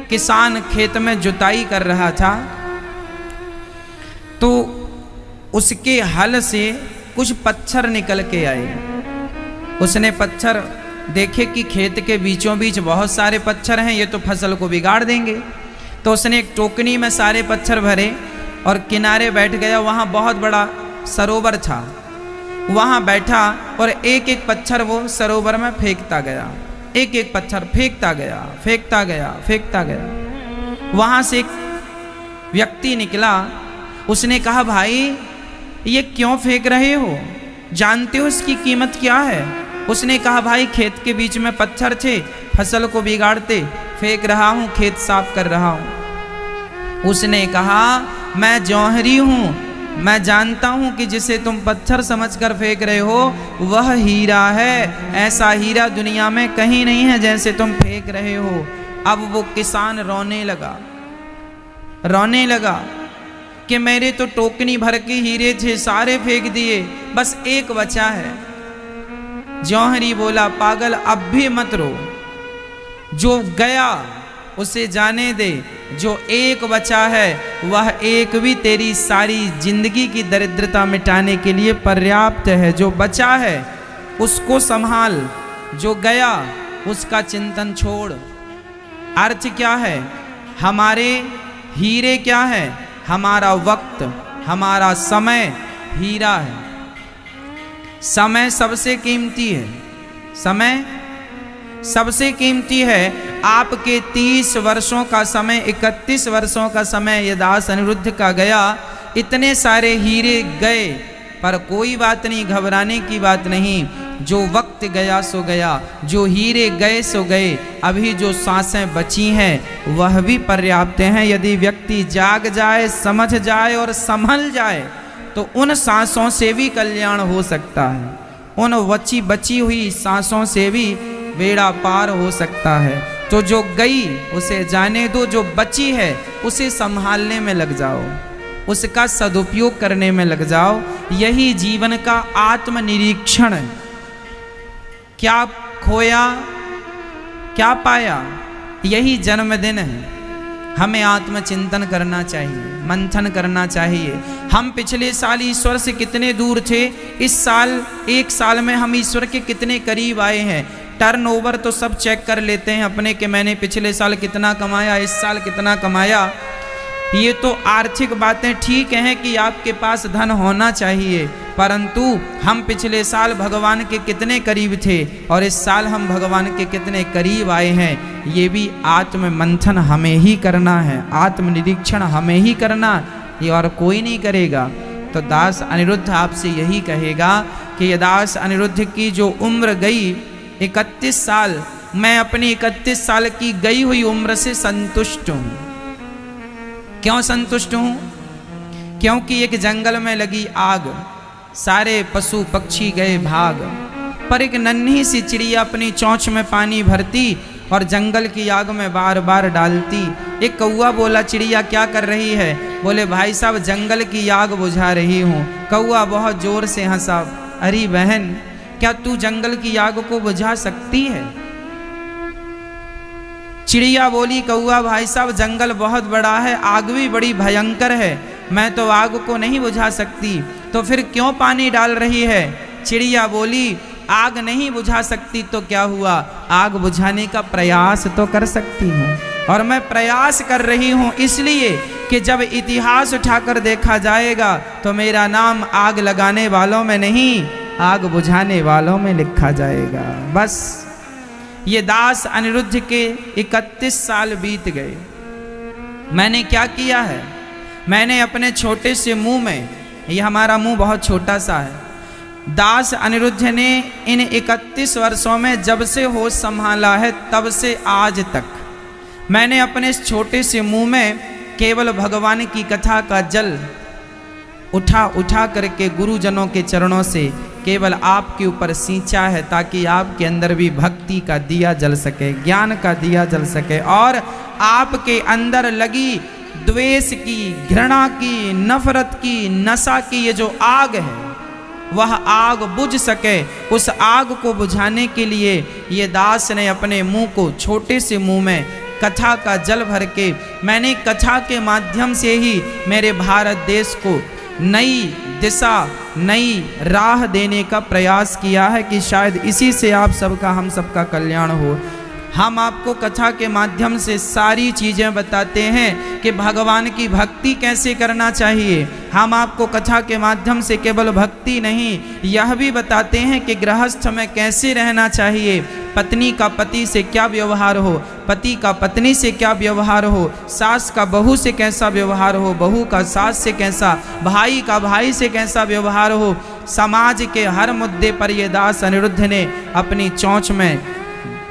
किसान खेत में जुताई कर रहा था, तो उसके हल से कुछ पत्थर निकल के आए। उसने पत्थर देखे कि खेत के बीचों बीच बहुत सारे पत्थर हैं, ये तो फसल को बिगाड़ देंगे। तो उसने एक टोकनी में सारे पत्थर भरे और किनारे बैठ गया। वहाँ बहुत बड़ा सरोवर था, वहाँ बैठा और एक एक पत्थर वो सरोवर में फेंकता गया, एक एक पत्थर फेंकता गया, फेंकता गया, फेंकता गया। वहाँ से एक व्यक्ति निकला, उसने कहा, भाई ये क्यों फेंक रहे हो, जानते हो इसकी कीमत क्या है? उसने कहा, भाई खेत के बीच में पत्थर थे, फसल को बिगाड़ते, फेंक रहा हूँ, खेत साफ कर रहा हूँ। उसने कहा, मैं जौहरी हूँ, मैं जानता हूँ कि जिसे तुम पत्थर समझकर फेंक रहे हो वह हीरा है। ऐसा हीरा दुनिया में कहीं नहीं है जैसे तुम फेंक रहे हो। अब वो किसान रोने लगा कि मेरे तो टोकनी भर के हीरे थे, सारे फेंक दिए, बस एक बचा है। जौहरी बोला, पागल अब भी मत रो, जो गया उसे जाने दे, जो एक बचा है वह एक भी तेरी सारी जिंदगी की दरिद्रता मिटाने के लिए पर्याप्त है। जो बचा है उसको संभाल, जो गया उसका चिंतन छोड़। अर्थ क्या है? हमारे हीरे क्या है? हमारा वक्त, हमारा समय हीरा है। समय सबसे कीमती है, समय सबसे कीमती है। आपके 30 वर्षों का समय, 31 वर्षों का समय यदास अनिरुद्ध का गया, इतने सारे हीरे गए, पर कोई बात नहीं, घबराने की बात नहीं। जो वक्त गया सो गया, जो हीरे गए सो गए, अभी जो सांसें बची हैं वह भी पर्याप्त हैं। यदि व्यक्ति जाग जाए, समझ जाए और संभल जाए तो उन सांसों से भी कल्याण हो सकता है, उन बची हुई सांसों से भी बेड़ा पार हो सकता है। तो जो गई उसे जाने दो, जो बची है उसे संभालने में लग जाओ, उसका सदुपयोग करने में लग जाओ। यही जीवन का आत्मनिरीक्षण है। क्या खोया, क्या पाया, यही जन्मदिन है। हमें आत्मचिंतन करना चाहिए, मंथन करना चाहिए। हम पिछले साल ईश्वर से कितने दूर थे, इस साल, एक साल में हम ईश्वर के कितने करीब आए हैं। टर्नओवर तो सब चेक कर लेते हैं अपने कि मैंने पिछले साल कितना कमाया, इस साल कितना कमाया। ये तो आर्थिक बातें ठीक हैं कि आपके पास धन होना चाहिए, परंतु हम पिछले साल भगवान के कितने करीब थे और इस साल हम भगवान के कितने करीब आए हैं, ये भी आत्म मंथन हमें ही करना है, आत्मनिरीक्षण हमें ही करना, ये और कोई नहीं करेगा। तो दास अनिरुद्ध आपसे यही कहेगा कि ये दास अनिरुद्ध की जो उम्र गई 31 साल, मैं अपनी 31 साल की गई हुई उम्र से संतुष्ट हूँ। क्यों संतुष्ट हूँ? क्योंकि एक जंगल में लगी आग, सारे पशु पक्षी गए भाग, पर एक नन्ही सी चिड़िया अपनी चोंच में पानी भरती और जंगल की आग में बार बार डालती। एक कौआ बोला, चिड़िया क्या कर रही है? बोले, भाई साहब जंगल की आग बुझा रही हूँ। कौआ बहुत जोर से हंसा, अरे बहन, क्या तू जंगल की आग को बुझा सकती है? चिड़िया बोली, कौआ भाई साहब जंगल बहुत बड़ा है, आग भी बड़ी भयंकर है, मैं तो आग को नहीं बुझा सकती। तो फिर क्यों पानी डाल रही है? चिड़िया बोली, आग नहीं बुझा सकती तो क्या हुआ, आग बुझाने का प्रयास तो कर सकती हूँ, और मैं प्रयास कर रही हूँ इसलिए कि जब इतिहास उठाकर देखा जाएगा तो मेरा नाम आग लगाने वालों में नहीं, आग बुझाने वालों में लिखा जाएगा। बस ये दास अनिरुद्ध के 31 साल बीत गए। मैंने क्या किया है? मैंने अपने छोटे से मुंह में, ये हमारा मुंह बहुत छोटा सा है, दास अनिरुद्ध ने इन 31 वर्षों में जब से होश संभाला है तब से आज तक मैंने अपने इस छोटे से मुंह में केवल भगवान की कथा का जल उठा उठा करके गुरुजनों के चरणों से केवल आपके ऊपर सींचा है, ताकि आपके अंदर भी भक्ति का दिया जल सके, ज्ञान का दिया जल सके, और आपके अंदर लगी द्वेष की, घृणा की, नफरत की, नशा की ये जो आग है वह आग बुझ सके। उस आग को बुझाने के लिए ये दास ने अपने मुंह को, छोटे से मुंह में कथा का जल भर के मैंने कथा के माध्यम से ही मेरे भारत देश को नई दिशा, नई राह देने का प्रयास किया है कि शायद इसी से आप सबका, हम सबका कल्याण हो। हम आपको कथा के माध्यम से सारी चीज़ें बताते हैं कि भगवान की भक्ति कैसे करना चाहिए। हम आपको कथा के माध्यम से केवल भक्ति नहीं, यह भी बताते हैं कि गृहस्थ में कैसे रहना चाहिए, पत्नी का पति से क्या व्यवहार हो, पति का पत्नी से क्या व्यवहार हो, सास का बहू से कैसा व्यवहार हो, बहू का सास से कैसा, भाई का भाई से कैसा व्यवहार हो। समाज के हर मुद्दे पर ये दास अनिरुद्ध ने अपनी चोंच में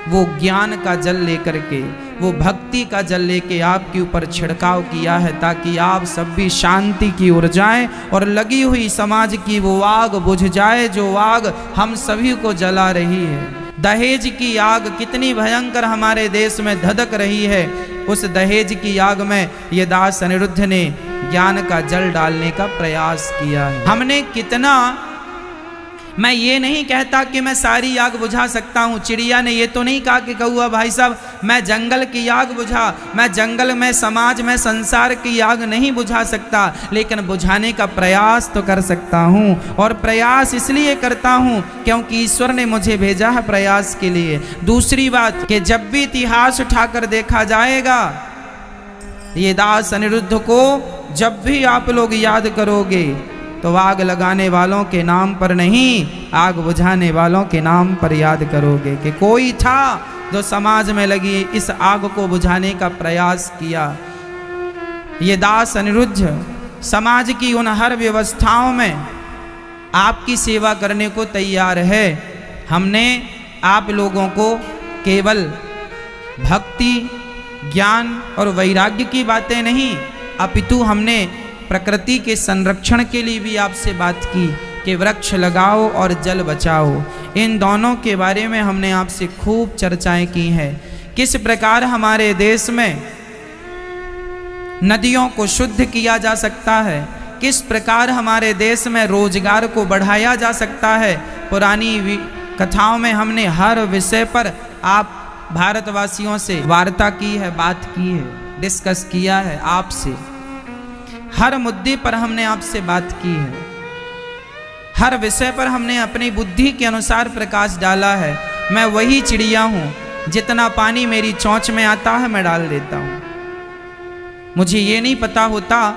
वो ज्ञान का जल लेकर के, वो भक्ति का जल लेके आपके ऊपर छिड़काव किया है, ताकि आप सब भी शांति की ओर जाएं और लगी हुई समाज की वो आग बुझ जाए जो आग हम सभी को जला रही है। दहेज की आग कितनी भयंकर हमारे देश में धधक रही है, उस दहेज की आग में ये दास अनिरुद्ध ने ज्ञान का जल डालने का प्रयास किया है। हमने कितना, मैं ये नहीं कहता कि मैं सारी आग बुझा सकता हूँ। चिड़िया ने ये तो नहीं कहा कि कौआ भाई साहब मैं जंगल की आग बुझा, मैं जंगल में, समाज में, संसार की आग नहीं बुझा सकता, लेकिन बुझाने का प्रयास तो कर सकता हूँ। और प्रयास इसलिए करता हूँ क्योंकि ईश्वर ने मुझे भेजा है प्रयास के लिए। दूसरी बात कि जब भी इतिहास उठाकर देखा जाएगा, ये दास अनिरुद्ध को जब भी आप लोग याद करोगे तो आग लगाने वालों के नाम पर नहीं, आग बुझाने वालों के नाम पर याद करोगे कि कोई था जो समाज में लगी इस आग को बुझाने का प्रयास किया। ये दास अनिरुद्ध समाज की उन हर व्यवस्थाओं में आपकी सेवा करने को तैयार है। हमने आप लोगों को केवल भक्ति, ज्ञान और वैराग्य की बातें नहीं, अपितु हमने प्रकृति के संरक्षण के लिए भी आपसे बात की कि वृक्ष लगाओ और जल बचाओ। इन दोनों के बारे में हमने आपसे खूब चर्चाएं की हैं। किस प्रकार हमारे देश में नदियों को शुद्ध किया जा सकता है, किस प्रकार हमारे देश में रोजगार को बढ़ाया जा सकता है। पुरानी कथाओं में हमने हर विषय पर आप भारतवासियों से वार्ता की है, बात की है, डिस्कस किया है। आपसे हर मुद्दे पर हमने आपसे बात की है, हर विषय पर हमने अपनी बुद्धि के अनुसार प्रकाश डाला है। मैं वही चिड़िया हूँ, जितना पानी मेरी चोंच में आता है मैं डाल देता हूँ। मुझे ये नहीं पता होता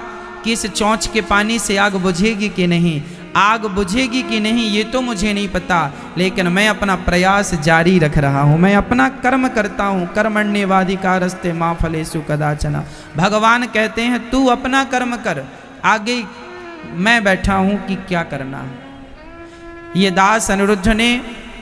कि इस चोंच के पानी से आग बुझेगी कि नहीं, आग बुझेगी कि नहीं ये तो मुझे नहीं पता, लेकिन मैं अपना प्रयास जारी रख रहा हूँ, मैं अपना कर्म करता हूँ। कर्मण्येवाधिकारस्ते मा फलेषु कदाचन। भगवान कहते हैं तू अपना कर्म कर, आगे मैं बैठा हूँ कि क्या करना है। ये दास अनिरुद्ध ने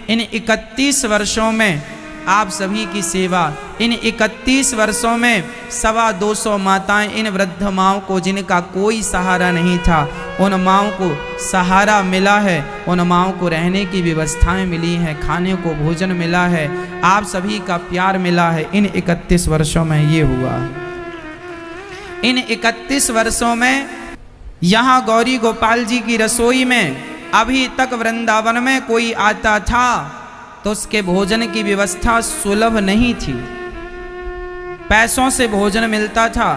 इन 31 वर्षों में आप सभी की सेवा, इन 31 वर्षों में 225 माताएं, इन वृद्ध माँओं को जिनका कोई सहारा नहीं था, उन माँओं को सहारा मिला है, उन माँओं को रहने की व्यवस्थाएं मिली हैं, खाने को भोजन मिला है, आप सभी का प्यार मिला है। इन 31 वर्षों में ये हुआ। इन 31 वर्षों में यहाँ गौरी गोपाल जी की रसोई में अभी तक वृंदावन में कोई आता था तो उसके भोजन की व्यवस्था सुलभ नहीं थी, पैसों से भोजन मिलता था।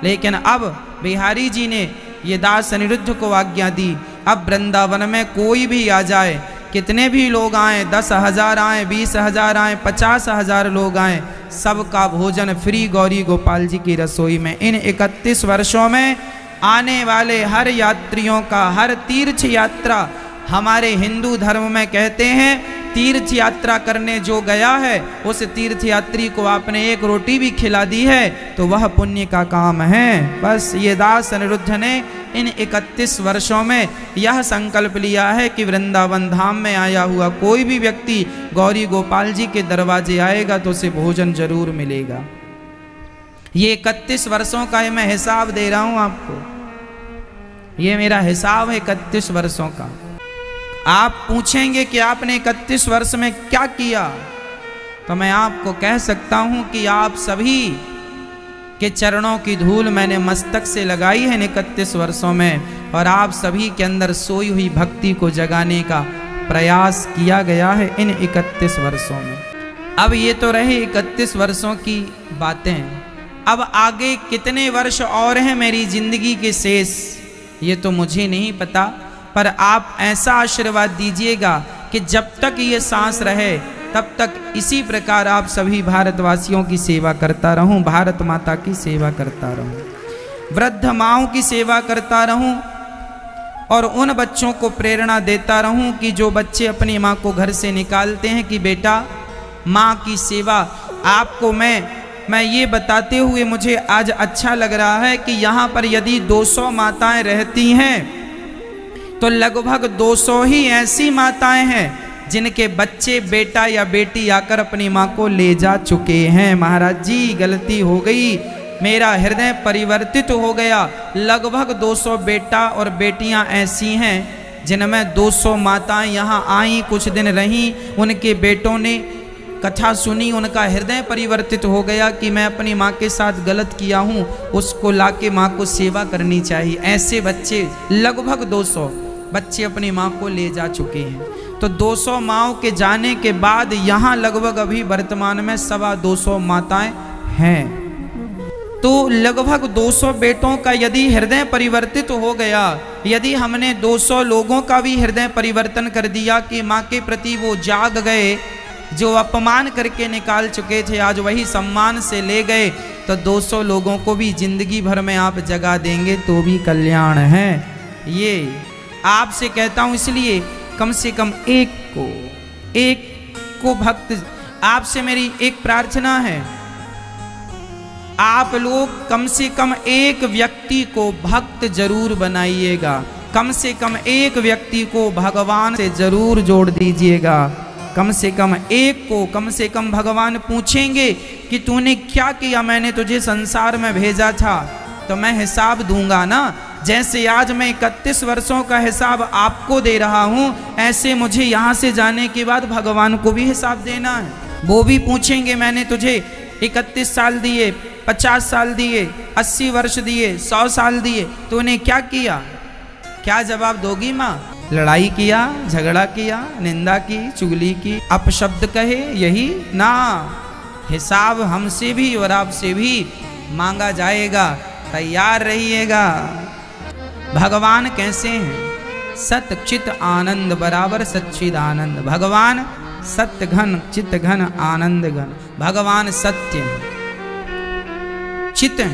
लेकिन अब बिहारी जी ने ये दास अनिरुद्ध को आज्ञा दी, अब वृंदावन में कोई भी आ जाए, कितने भी लोग आए, 10,000 आए, 20,000 आए, 50,000 लोग आए, सबका भोजन फ्री गौरी गोपाल जी की रसोई में। इन 31 वर्षों में आने वाले हर यात्रियों का, हर तीर्थ यात्रा, हमारे हिंदू धर्म में कहते हैं तीर्थ यात्रा करने जो गया है उस तीर्थ यात्री को आपने एक रोटी भी खिला दी है तो वह पुण्य का काम है। बस ये दास अनिरुद्ध ने इन 31 वर्षों में यह संकल्प लिया है कि वृंदावन धाम में आया हुआ कोई भी व्यक्ति गौरी गोपाल जी के दरवाजे आएगा तो उसे भोजन जरूर मिलेगा। ये 31 वर्षों का मैं हिसाब दे रहा हूं आपको, ये मेरा हिसाब है 31 वर्षों का। आप पूछेंगे कि आपने 31 वर्ष में क्या किया, तो मैं आपको कह सकता हूं कि आप सभी के चरणों की धूल मैंने मस्तक से लगाई है इन 31 वर्षों में, और आप सभी के अंदर सोई हुई भक्ति को जगाने का प्रयास किया गया है इन 31 वर्षों में। अब ये तो रहे 31 वर्षों की बातें, अब आगे कितने वर्ष और हैं मेरी जिंदगी के शेष, ये तो मुझे नहीं पता, पर आप ऐसा आशीर्वाद दीजिएगा कि जब तक ये सांस रहे तब तक इसी प्रकार आप सभी भारतवासियों की सेवा करता रहूं, भारत माता की सेवा करता रहूं, वृद्ध माओं की सेवा करता रहूं और उन बच्चों को प्रेरणा देता रहूं कि जो बच्चे अपनी माँ को घर से निकालते हैं कि बेटा माँ की सेवा आपको मैं ये बताते हुए मुझे आज अच्छा लग रहा है कि यहाँ पर यदि 200 माताएं रहती हैं तो लगभग 200 ही ऐसी माताएं हैं जिनके बच्चे बेटा या बेटी आकर अपनी माँ को ले जा चुके हैं। महाराज जी गलती हो गई, मेरा हृदय परिवर्तित हो गया। लगभग 200 बेटा और बेटियां ऐसी हैं जिनमें 200 माताएं यहाँ आई, कुछ दिन रहीं, उनके बेटों ने कथा सुनी, उनका हृदय परिवर्तित हो गया कि मैं अपनी माँ के साथ गलत किया हूँ, उसको लाके माँ को सेवा करनी चाहिए। ऐसे बच्चे लगभग 200 बच्चे अपनी माँ को ले जा चुके हैं। तो 200 माँओं के जाने के बाद यहाँ लगभग अभी वर्तमान में 225 माताएं हैं। तो लगभग 200 बेटों का यदि हृदय परिवर्तित हो गया, यदि हमने 200 लोगों का भी हृदय परिवर्तन कर दिया कि माँ के प्रति वो जाग गए, जो अपमान करके निकाल चुके थे आज वही सम्मान से ले गए, तो 200 लोगों को भी जिंदगी भर में आप जगा देंगे तो भी कल्याण है। ये आपसे कहता हूं, इसलिए कम से कम एक को भक्त, आपसे मेरी एक प्रार्थना है, आप लोग कम से कम एक व्यक्ति को भक्त जरूर बनाइएगा, कम से कम एक व्यक्ति को भगवान से जरूर जोड़ दीजिएगा। कम से कम एक को, कम से कम भगवान पूछेंगे कि तूने क्या किया, मैंने तुझे संसार में भेजा था तो मैं हिसाब दूंगा ना। जैसे आज मैं 31 वर्षों का हिसाब आपको दे रहा हूं, ऐसे मुझे यहां से जाने के बाद भगवान को भी हिसाब देना है। वो भी पूछेंगे मैंने तुझे 31 साल दिए, 50 साल दिए, 80 वर्ष दिए, 100 साल दिए, तूने क्या किया? क्या जवाब दोगी माँ? लड़ाई किया, झगड़ा किया, निंदा की, चुगली की, अपशब्द कहे, यही ना। हिसाब हमसे भी और आपसे भी मांगा जाएगा, तैयार रहिएगा। भगवान कैसे हैं? सत चित आनंद बराबर सच्चिद आनंद। भगवान सत्य घन चित घन आनंद घन। भगवान सत्य है, चित है,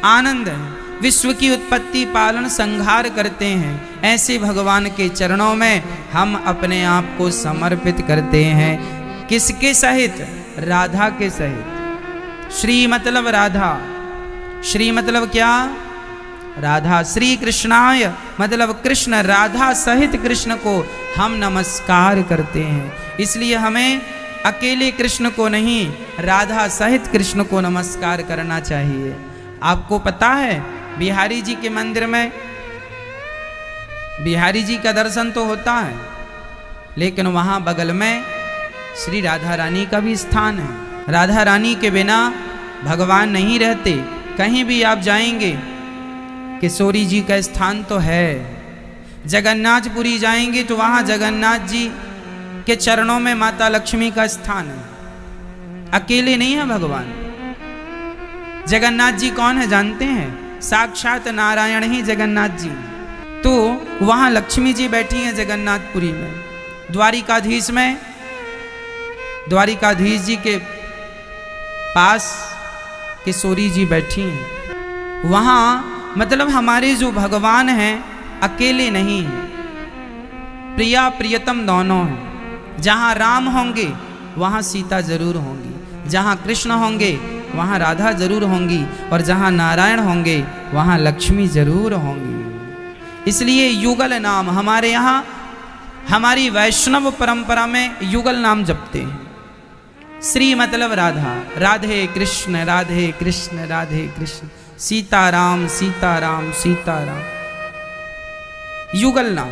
आनंद है, विश्व की उत्पत्ति पालन संहार करते हैं। ऐसे भगवान के चरणों में हम अपने आप को समर्पित करते हैं। किसके सहित? राधा के सहित। श्री मतलब राधा, श्री मतलब क्या? राधा। श्री कृष्णाय मतलब कृष्ण, राधा सहित कृष्ण को हम नमस्कार करते हैं। इसलिए हमें अकेले कृष्ण को नहीं, राधा सहित कृष्ण को नमस्कार करना चाहिए। आपको पता है बिहारी जी के मंदिर में बिहारी जी का दर्शन तो होता है, लेकिन वहां बगल में श्री राधा रानी का भी स्थान है। राधा रानी के बिना भगवान नहीं रहते। कहीं भी आप जाएंगे, किशोरी जी का स्थान तो है। जगन्नाथपुरी जाएंगे तो वहां जगन्नाथ जी के चरणों में माता लक्ष्मी का स्थान है। अकेले नहीं है भगवान। जगन्नाथ जी कौन है जानते हैं? साक्षात नारायण ही जगन्नाथ जी। तो वहां लक्ष्मी जी बैठी हैं जगन्नाथपुरी में। द्वारिकाधीश में, द्वारिकाधीश जी के पास किशोरी जी बैठी हैं। वहां मतलब हमारे जो भगवान हैं अकेले नहीं हैं, प्रिया प्रियतम दोनों हैं। जहां राम होंगे वहां सीता जरूर होंगी, जहां कृष्ण होंगे वहां राधा जरूर होंगी, और जहां नारायण होंगे वहां लक्ष्मी जरूर होंगी। इसलिए युगल नाम हमारे यहाँ, हमारी वैष्णव परंपरा में युगल नाम जपते हैं। श्री मतलब राधा, राधे कृष्ण राधे कृष्ण राधे कृष्ण, सीताराम सीताराम सीताराम, युगल नाम।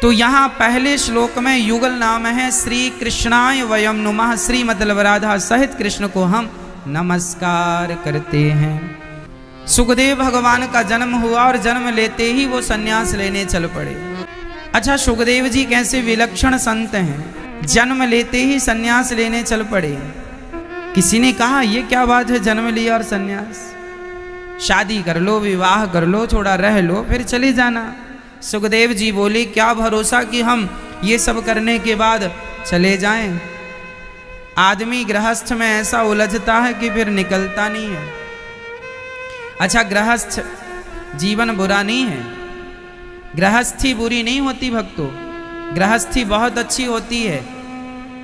तो यहाँ पहले श्लोक में युगल नाम है श्री कृष्णाय वयम नुमः। श्री मतलब राधा सहित कृष्ण को हम नमस्कार करते हैं। सुखदेव भगवान का जन्म हुआ और जन्म लेते ही वो सन्यास लेने चल पड़े। अच्छा, सुखदेव जी कैसे विलक्षण संत हैं। जन्म लेते ही सन्यास लेने चल पड़े। किसी ने कहा ये क्या बात है, जन्म लिया और सन्यास? शादी कर लो, विवाह कर लो, थोड़ा रह लो, फिर चले जाना। सुखदेव जी बोले क्या भरोसा कि हम ये सब करने के बाद चले जाएं। आदमी गृहस्थ में ऐसा उलझता है कि फिर निकलता नहीं है। अच्छा, गृहस्थ जीवन बुरा नहीं है, गृहस्थी बुरी नहीं होती भक्तों, गृहस्थी बहुत अच्छी होती है।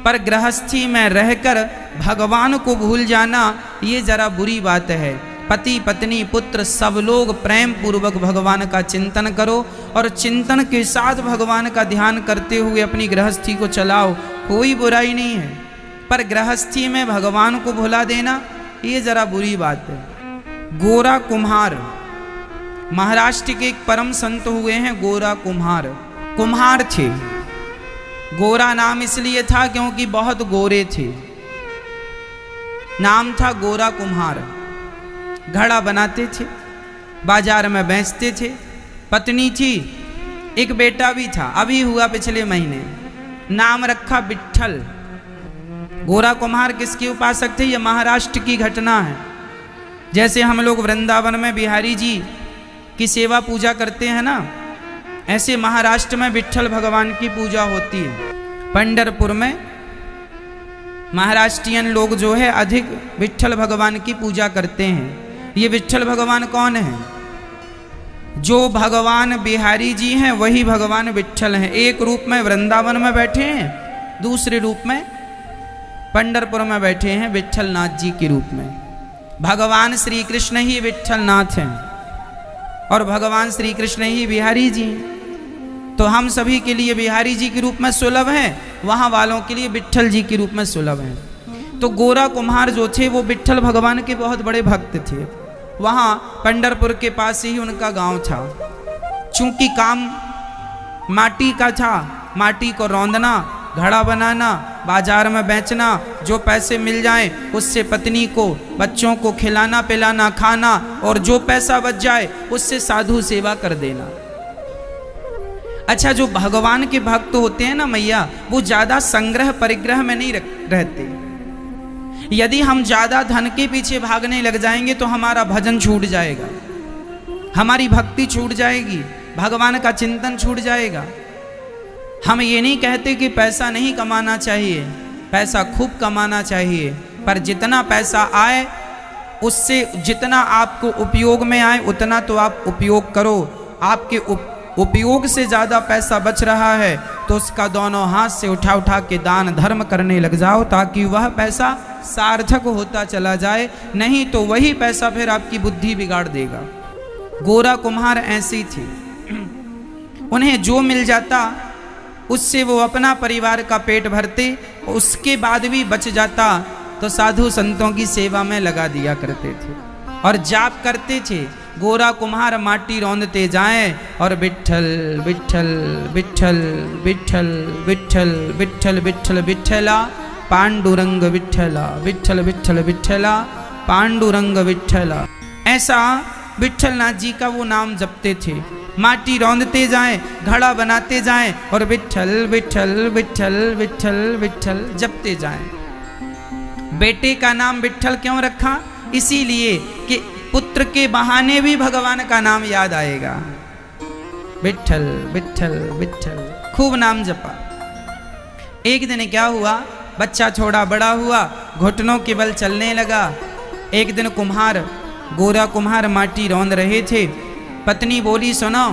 पर गृहस्थी में रहकर भगवान को भूल जाना ये जरा बुरी बात है। पति पत्नी पुत्र सब लोग प्रेम पूर्वक भगवान का चिंतन करो और चिंतन के साथ भगवान का ध्यान करते हुए अपनी गृहस्थी को चलाओ, कोई बुराई नहीं है। पर गृहस्थी में भगवान को भुला देना ये जरा बुरी बात है। गोरा कुम्हार, महाराष्ट्र के एक परम संत हुए हैं गोरा कुम्हार। कुम्हार थे, गोरा नाम इसलिए था क्योंकि बहुत गोरे थे, नाम था गोरा कुम्हार। घड़ा बनाते थे, बाजार में बेचते थे, पत्नी थी, एक बेटा भी था, अभी हुआ पिछले महीने, नाम रखा विट्ठल। गोरा कुम्हार किसके उपासक थे? ये महाराष्ट्र की घटना है। जैसे हम लोग वृंदावन में बिहारी जी की सेवा पूजा करते हैं ना, ऐसे महाराष्ट्र में विट्ठल भगवान की पूजा होती है। पंढरपुर में महाराष्ट्रियन लोग जो है अधिक विट्ठल भगवान की पूजा करते हैं। ये विट्ठल भगवान कौन है? जो भगवान बिहारी जी हैं वही भगवान विट्ठल हैं। एक रूप में वृंदावन में बैठे हैं, दूसरे रूप में पंढरपुर में बैठे हैं विट्ठल नाथ जी के रूप में। भगवान श्री कृष्ण ही विट्ठल नाथ हैं और भगवान श्री कृष्ण ही बिहारी जी हैं। तो हम सभी के लिए बिहारी जी के रूप में सुलभ हैं, वहाँ वालों के लिए विट्ठल जी के रूप में सुलभ हैं। तो गोरा कुम्हार जो थे वो विट्ठल भगवान के बहुत बड़े भक्त थे। वहाँ पंढरपुर के पास ही उनका गांव था। चूंकि काम माटी का था, माटी को रौंदना, घड़ा बनाना, बाजार में बेचना, जो पैसे मिल जाएं उससे पत्नी को बच्चों को खिलाना पिलाना खाना, और जो पैसा बच जाए उससे साधु सेवा कर देना। अच्छा, जो भगवान के भक्त होते हैं ना मैया, वो ज्यादा संग्रह परिग्रह में नहीं रहते। यदि हम ज्यादा धन के पीछे भागने लग जाएंगे तो हमारा भजन छूट जाएगा, हमारी भक्ति छूट जाएगी, भगवान का चिंतन छूट जाएगा। हम ये नहीं कहते कि पैसा नहीं कमाना चाहिए, पैसा खूब कमाना चाहिए, पर जितना पैसा आए उससे जितना आपको उपयोग में आए उतना तो आप उपयोग करो। आपके उपयोग से ज़्यादा पैसा बच रहा है तो उसका दोनों हाथ से उठा उठा के दान धर्म करने लग जाओ, ताकि वह पैसा सार्थक होता चला जाए। नहीं तो वही पैसा फिर आपकी बुद्धि बिगाड़ देगा। गोरा कुम्हार ऐसे ही थे, उन्हें जो मिल जाता उससे वो अपना परिवार का पेट भरते, उसके बाद भी बच जाता तो साधु संतों की सेवा में लगा दिया करते थे और जाप करते थे। गोरा कुम्हार माटी रौंदते जाएं और विट्ठल विट्ठल विट्ठल विट्ठल विट्ठल विट्ठल विट्ठल विट्ठला पांडुरंग विट्ठला विट्ठल विट्ठल विट्ठला पांडुरंग विट्ठला, ऐसा विट्ठल नाथ जी का वो नाम जपते थे। माटी रौंदते जाएं, घड़ा बनाते जाएं और विट्ठल विट्ठल विट्ठल विट्ठल विट्ठल जपते जाएं। बेटे का नाम विट्ठल क्यों रखा? इसीलिए कि पुत्र के बहाने भी भगवान का नाम याद आएगा। विट्ठल विट्ठल विट्ठल खूब नाम जपा। एक दिन क्या हुआ, बच्चा थोड़ा बड़ा हुआ, घुटनों के बल चलने लगा। एक दिन गोरा कुम्हार माटी रौंद रहे थे। पत्नी बोली सुनो,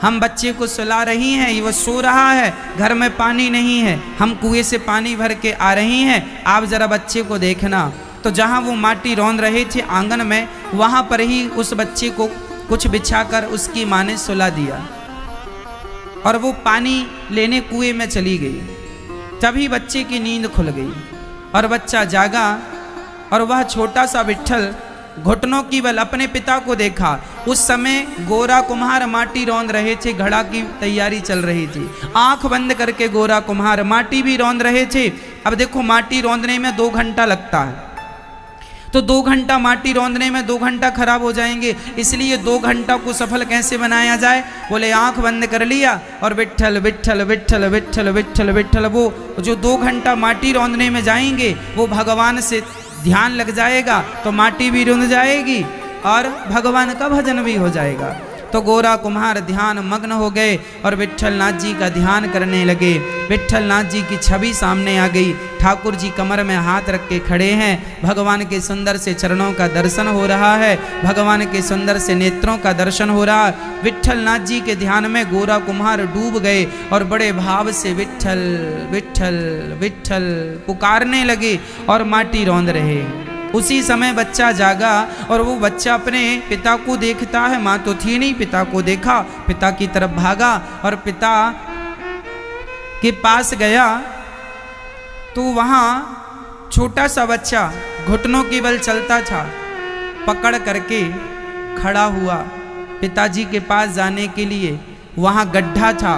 हम बच्चे को सुला रही हैं, ये वो सो रहा है, घर में पानी नहीं है, हम कुएं से पानी भर के आ रही हैं, आप जरा बच्चे को देखना। तो जहाँ वो माटी रौंद रहे थे आंगन में, वहाँ पर ही उस बच्चे को कुछ बिछाकर उसकी माँ ने सुला दिया और वो पानी लेने कुएं में चली गई। तभी बच्चे की नींद खुल गई और बच्चा जागा और वह छोटा सा विट्ठल घुटनों की बल अपने पिता को देखा। उस समय गोरा कुम्हार माटी रौंद रहे थे, घड़ा की तैयारी चल रही थी। आंख बंद करके गोरा कुम्हार माटी भी रौंद रहे थे। अब देखो माटी रौंदने में 2 घंटा लगता है, तो 2 घंटा माटी रौंदने में 2 घंटा खराब हो जाएंगे, इसलिए 2 घंटा को सफल कैसे बनाया जाए? बोले आंख बंद कर लिया और विट्ठल विट्ठल विट्ठल विट्ठल विट्ठल विट्ठल, वो जो 2 घंटा माटी रौंदने में जाएंगे वो भगवान से ध्यान लग जाएगा तो माटी भी रुंध जाएगी और भगवान का भजन भी हो जाएगा। तो गोरा कुम्हार ध्यान मग्न हो गए और विट्ठल नाथ जी का ध्यान करने लगे। विट्ठल नाथ जी की छवि सामने आ गई। ठाकुर जी कमर में हाथ रख के खड़े हैं, भगवान के सुंदर से चरणों का दर्शन हो रहा है, भगवान के सुंदर से नेत्रों का दर्शन हो रहा है। विट्ठल नाथ जी के ध्यान में गोरा कुम्हार डूब गए और बड़े भाव से विट्ठल विट्ठल विट्ठल पुकारने लगे और माटी रौंद रहे। उसी समय बच्चा जागा और वो बच्चा अपने पिता को देखता है, माँ तो थी नहीं, पिता को देखा, पिता की तरफ भागा और पिता के पास गया तो वहाँ छोटा सा बच्चा घुटनों के बल चलता था, पकड़ करके खड़ा हुआ पिताजी के पास जाने के लिए। वहाँ गड्ढा था,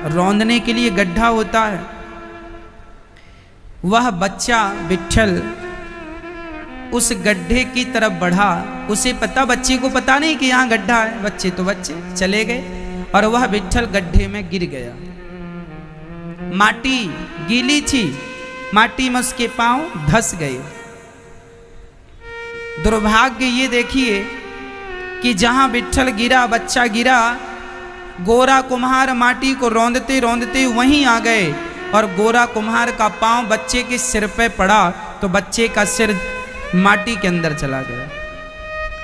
रौंदने के लिए गड्ढा होता है। वह बच्चा विट्ठल उस गड्ढे की तरफ बढ़ा। उसे पता, बच्चे को पता नहीं कि यहाँ गड्ढा है, बच्चे तो बच्चे चले गए और वह विट्ठल गड्ढे में गिर गया। माटी गीली थी, माटी में उसके पांव धंस गए। दुर्भाग्य ये देखिए कि जहां विट्ठल गिरा, बच्चा गिरा, गोरा कुम्हार माटी को रौंदते रौंदते वहीं आ गए और गोरा कुम्हार का पांव बच्चे के सिर पे पड़ा तो बच्चे का सिर माटी के अंदर चला गया।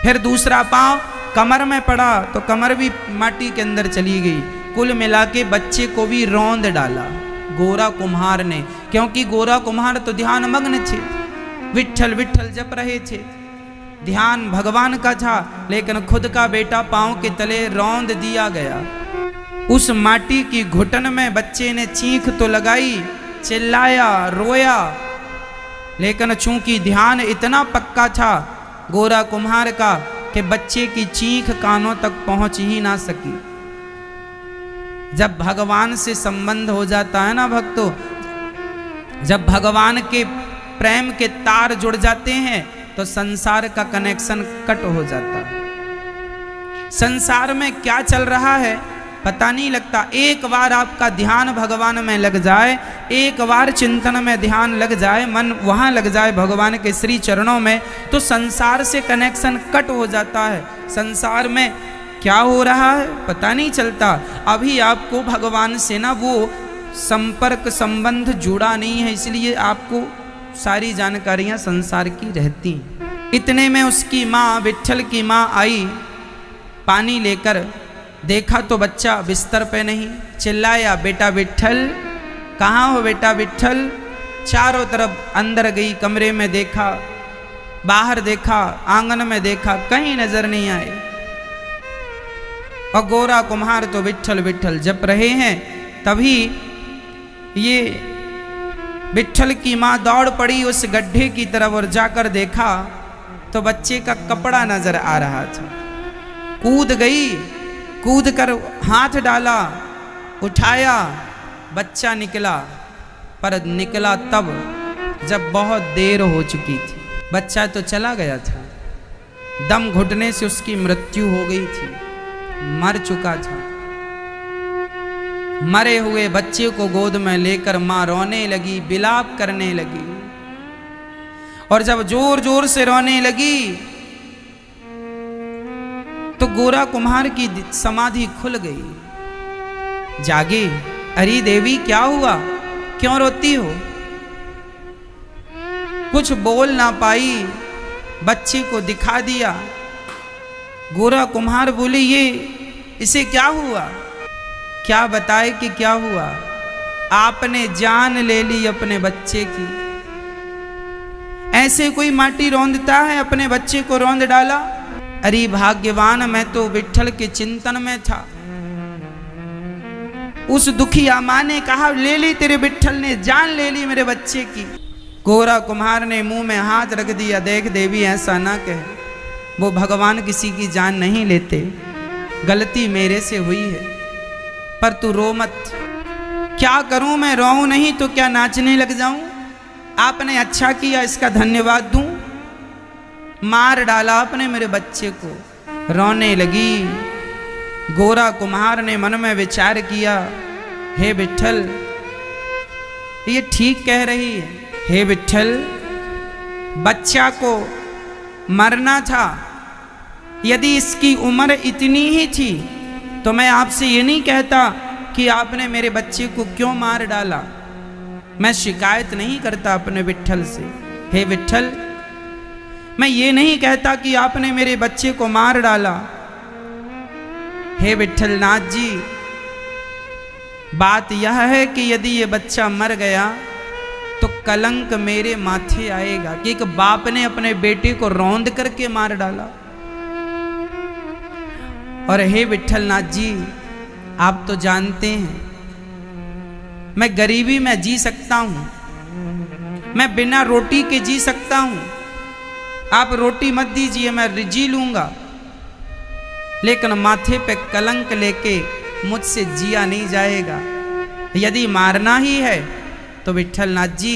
फिर दूसरा पांव कमर में पड़ा तो कमर भी माटी के अंदर चली गई। कुल मिला के बच्चे को भी रौंद डाला गोरा कुम्हार ने, क्योंकि गोरा कुम्हार तो ध्यान मग्न थे, विट्ठल विट्ठल जप रहे थे, ध्यान भगवान का था, लेकिन खुद का बेटा पांव के तले रौंद दिया गया। उस माटी की घुटन में बच्चे ने चीख तो लगाई, चिल्लाया, रोया, लेकिन चूंकि ध्यान इतना पक्का था गोरा कुम्हार का कि बच्चे की चीख कानों तक पहुंच ही ना सकी। जब भगवान से संबंध हो जाता है ना भक्तों, जब भगवान के प्रेम के तार जुड़ जाते हैं तो संसार का कनेक्शन कट हो जाता है। संसार में क्या चल रहा है पता नहीं लगता। एक बार आपका ध्यान भगवान में लग जाए, एक बार चिंतन में ध्यान लग जाए, मन वहाँ लग जाए भगवान के श्री चरणों में, तो संसार से कनेक्शन कट हो जाता है। संसार में क्या हो रहा है पता नहीं चलता। अभी आपको भगवान से ना वो संपर्क संबंध जुड़ा नहीं है, इसलिए आपको सारी जानकारियाँ संसार की रहती। इतने में उसकी माँ, विट्ठल की माँ आई, पानी लेकर। देखा तो बच्चा बिस्तर पे नहीं, चिल्लाया, बेटा विट्ठल, कहाँ हो बेटा विट्ठल? चारों तरफ अंदर गई, कमरे में देखा, बाहर देखा, आंगन में देखा, कहीं नजर नहीं आए। और गोरा कुम्हार तो विट्ठल विट्ठल जप रहे हैं। तभी ये विट्ठल की माँ दौड़ पड़ी उस गड्ढे की तरफ और जाकर देखा तो बच्चे का कपड़ा नजर आ रहा था। कूद गई, कूद कर हाथ डाला, उठाया, बच्चा निकला। पर निकला तब जब बहुत देर हो चुकी थी। बच्चा तो चला गया था, दम घुटने से उसकी मृत्यु हो गई थी, मर चुका था। मरे हुए बच्चे को गोद में लेकर मां रोने लगी, विलाप करने लगी। और जब जोर जोर से रोने लगी तो गोरा कुम्हार की समाधि खुल गई। जागे, अरे देवी क्या हुआ, क्यों रोती हो? कुछ बोल ना पाई, बच्चे को दिखा दिया। गोरा कुम्हार बोले, ये इसे क्या हुआ? क्या बताए कि क्या हुआ? आपने जान ले ली अपने बच्चे की। ऐसे कोई माटी रौंदता है? अपने बच्चे को रौंद डाला। अरे भाग्यवान, मैं तो विट्ठल के चिंतन में था। उस दुखिया माँ ने कहा, ले ली तेरे विट्ठल ने, जान ले ली मेरे बच्चे की। गोरा कुम्हार ने मुंह में हाथ रख दिया, देख देवी ऐसा ना कहे, वो भगवान किसी की जान नहीं लेते, गलती मेरे से हुई है, पर तू रो मत। क्या करूं मैं, रोऊं नहीं तो क्या नाचने लग जाऊं? आपने अच्छा किया, इसका धन्यवाद दूं? मार डाला आपने मेरे बच्चे को। रोने लगी। गोरा कुम्हार ने मन में विचार किया, हे विट्ठल ये ठीक कह रही है। हे विट्ठल बच्चा को मरना था, यदि इसकी उम्र इतनी ही थी तो मैं आपसे ये नहीं कहता कि आपने मेरे बच्चे को क्यों मार डाला। मैं शिकायत नहीं करता अपने विट्ठल से। हे विट्ठल मैं ये नहीं कहता कि आपने मेरे बच्चे को मार डाला। हे विट्ठल नाथ जी बात यह है कि यदि ये बच्चा मर गया तो कलंक मेरे माथे आएगा कि एक बाप ने अपने बेटे को रौंद करके मार डाला। और हे विट्ठल नाथ जी आप तो जानते हैं मैं गरीबी में जी सकता हूं, मैं बिना रोटी के जी सकता हूं। आप रोटी मत दीजिए मैं जी लूंगा, लेकिन माथे पे कलंक लेके मुझसे जिया नहीं जाएगा। यदि मारना ही है तो विट्ठल नाथ जी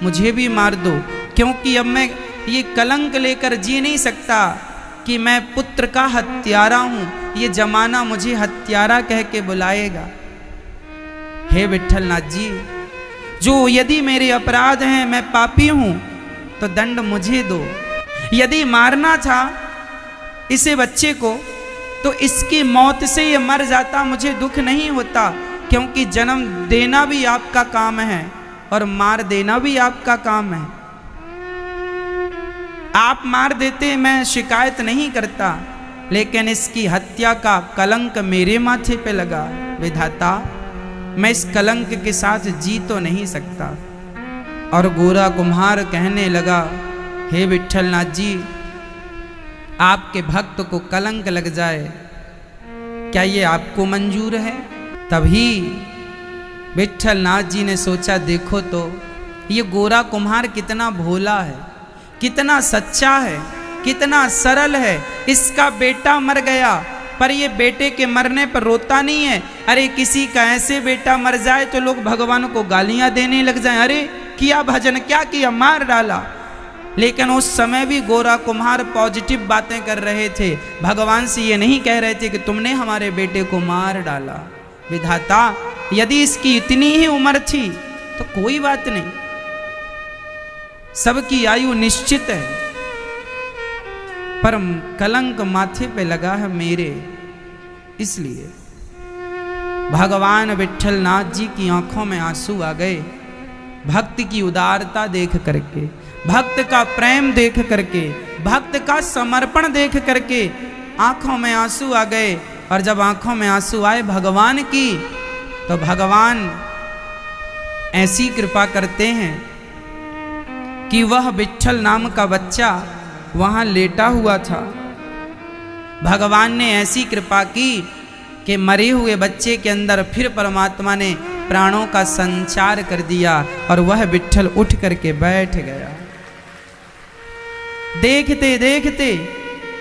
मुझे भी मार दो, क्योंकि अब मैं ये कलंक लेकर जी नहीं सकता कि मैं पुत्र का हत्यारा हूं। ये जमाना मुझे हत्यारा कह के बुलाएगा। हे विट्ठल नाथ जी जो यदि मेरे अपराध हैं, मैं पापी हूं तो दंड मुझे दो। यदि मारना था इसे बच्चे को तो इसकी मौत से ये मर जाता, मुझे दुख नहीं होता, क्योंकि जन्म देना भी आपका काम है और मार देना भी आपका काम है। आप मार देते मैं शिकायत नहीं करता, लेकिन इसकी हत्या का कलंक मेरे माथे पे लगा। विधाता मैं इस कलंक के साथ जी तो नहीं सकता। और गोरा कुम्हार कहने लगा, हे विट्ठल नाथ जी आपके भक्त को कलंक लग जाए, क्या ये आपको मंजूर है? तभी विट्ठल नाथ जी ने सोचा देखो तो ये गोरा कुम्हार कितना भोला है, कितना सच्चा है, कितना सरल है। इसका बेटा मर गया पर ये बेटे के मरने पर रोता नहीं है। अरे किसी का ऐसे बेटा मर जाए तो लोग भगवान को गालियां देने लग जाएं, अरे किया भजन, क्या किया, मार डाला। लेकिन उस समय भी गोरा कुम्हार पॉजिटिव बातें कर रहे थे, भगवान से ये नहीं कह रहे थे कि तुमने हमारे बेटे को मार डाला। विधाता यदि इसकी इतनी ही उम्र थी तो कोई बात नहीं, सबकी आयु निश्चित है, पर कलंक माथे पे लगा है मेरे। इसलिए भगवान विट्ठल नाथ जी की आंखों में आंसू आ गए। भक्त की उदारता देख करके, भक्त का प्रेम देख करके, भक्त का समर्पण देख करके आंखों में आंसू आ गए। और जब आंखों में आंसू आए भगवान की, तो भगवान ऐसी कृपा करते हैं कि वह विट्ठल नाम का बच्चा वहां लेटा हुआ था। भगवान ने ऐसी कृपा की कि मरे हुए बच्चे के अंदर फिर परमात्मा ने प्राणों का संचार कर दिया और वह विट्ठल उठ करके बैठ गया। देखते देखते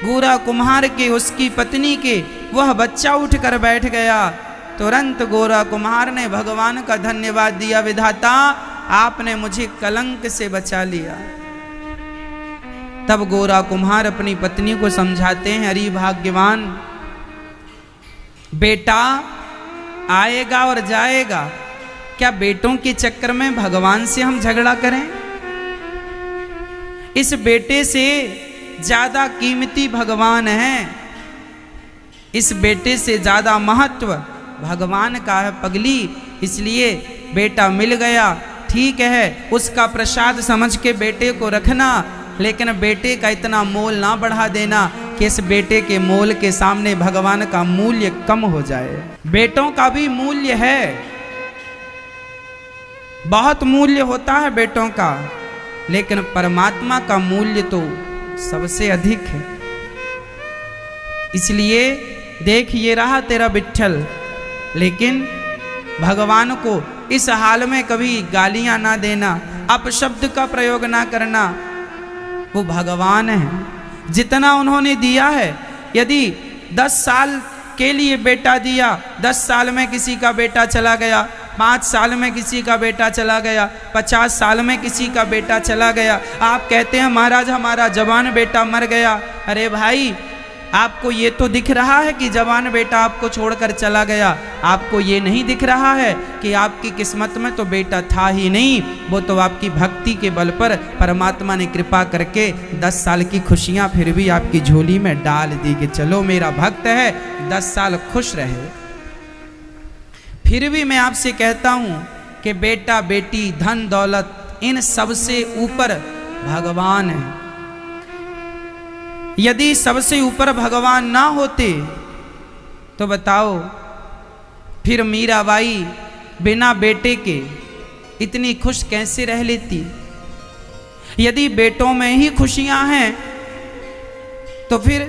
गोरा कुम्हार के, उसकी पत्नी के वह बच्चा उठकर बैठ गया। तुरंत गोरा कुम्हार ने भगवान का धन्यवाद दिया, विधाता आपने मुझे कलंक से बचा लिया। तब गोरा कुम्हार अपनी पत्नी को समझाते हैं, अरे भाग्यवान, बेटा आएगा और जाएगा, क्या बेटों के चक्कर में भगवान से हम झगड़ा करें? इस बेटे से ज्यादा कीमती भगवान है, इस बेटे से ज्यादा महत्व भगवान का है पगली। इसलिए बेटा मिल गया, ठीक है, उसका प्रसाद समझ के बेटे को रखना, लेकिन बेटे का इतना मोल ना बढ़ा देना कि इस बेटे के मोल के सामने भगवान का मूल्य कम हो जाए। बेटों का भी मूल्य है, बहुत मूल्य होता है बेटों का, लेकिन परमात्मा का मूल्य तो सबसे अधिक है। इसलिए देख ये रहा तेरा विट्ठल, लेकिन भगवान को इस हाल में कभी गालियां ना देना, अपशब्द का प्रयोग ना करना। वो भगवान है, जितना उन्होंने दिया है, यदि 10 साल के लिए बेटा दिया, 10 साल में किसी का बेटा चला गया 5 साल में किसी का बेटा चला गया, 50 साल में किसी का बेटा चला गया। आप कहते हैं महाराज हमारा जवान बेटा मर गया। अरे भाई, आपको ये तो दिख रहा है कि जवान बेटा आपको छोड़कर चला गया, आपको ये नहीं दिख रहा है कि आपकी किस्मत में तो बेटा था ही नहीं, वो तो आपकी भक्ति के बल पर परमात्मा ने कृपा करके 10 साल की खुशियां फिर भी आपकी झोली में डाल दी कि चलो मेरा भक्त है 10 साल खुश रहे। फिर भी मैं आपसे कहता हूं कि बेटा बेटी धन दौलत इन सबसे ऊपर भगवान है। यदि सबसे ऊपर भगवान ना होते तो बताओ फिर मीराबाई बिना बेटे के इतनी खुश कैसे रह लेती। यदि बेटों में ही खुशियां हैं तो फिर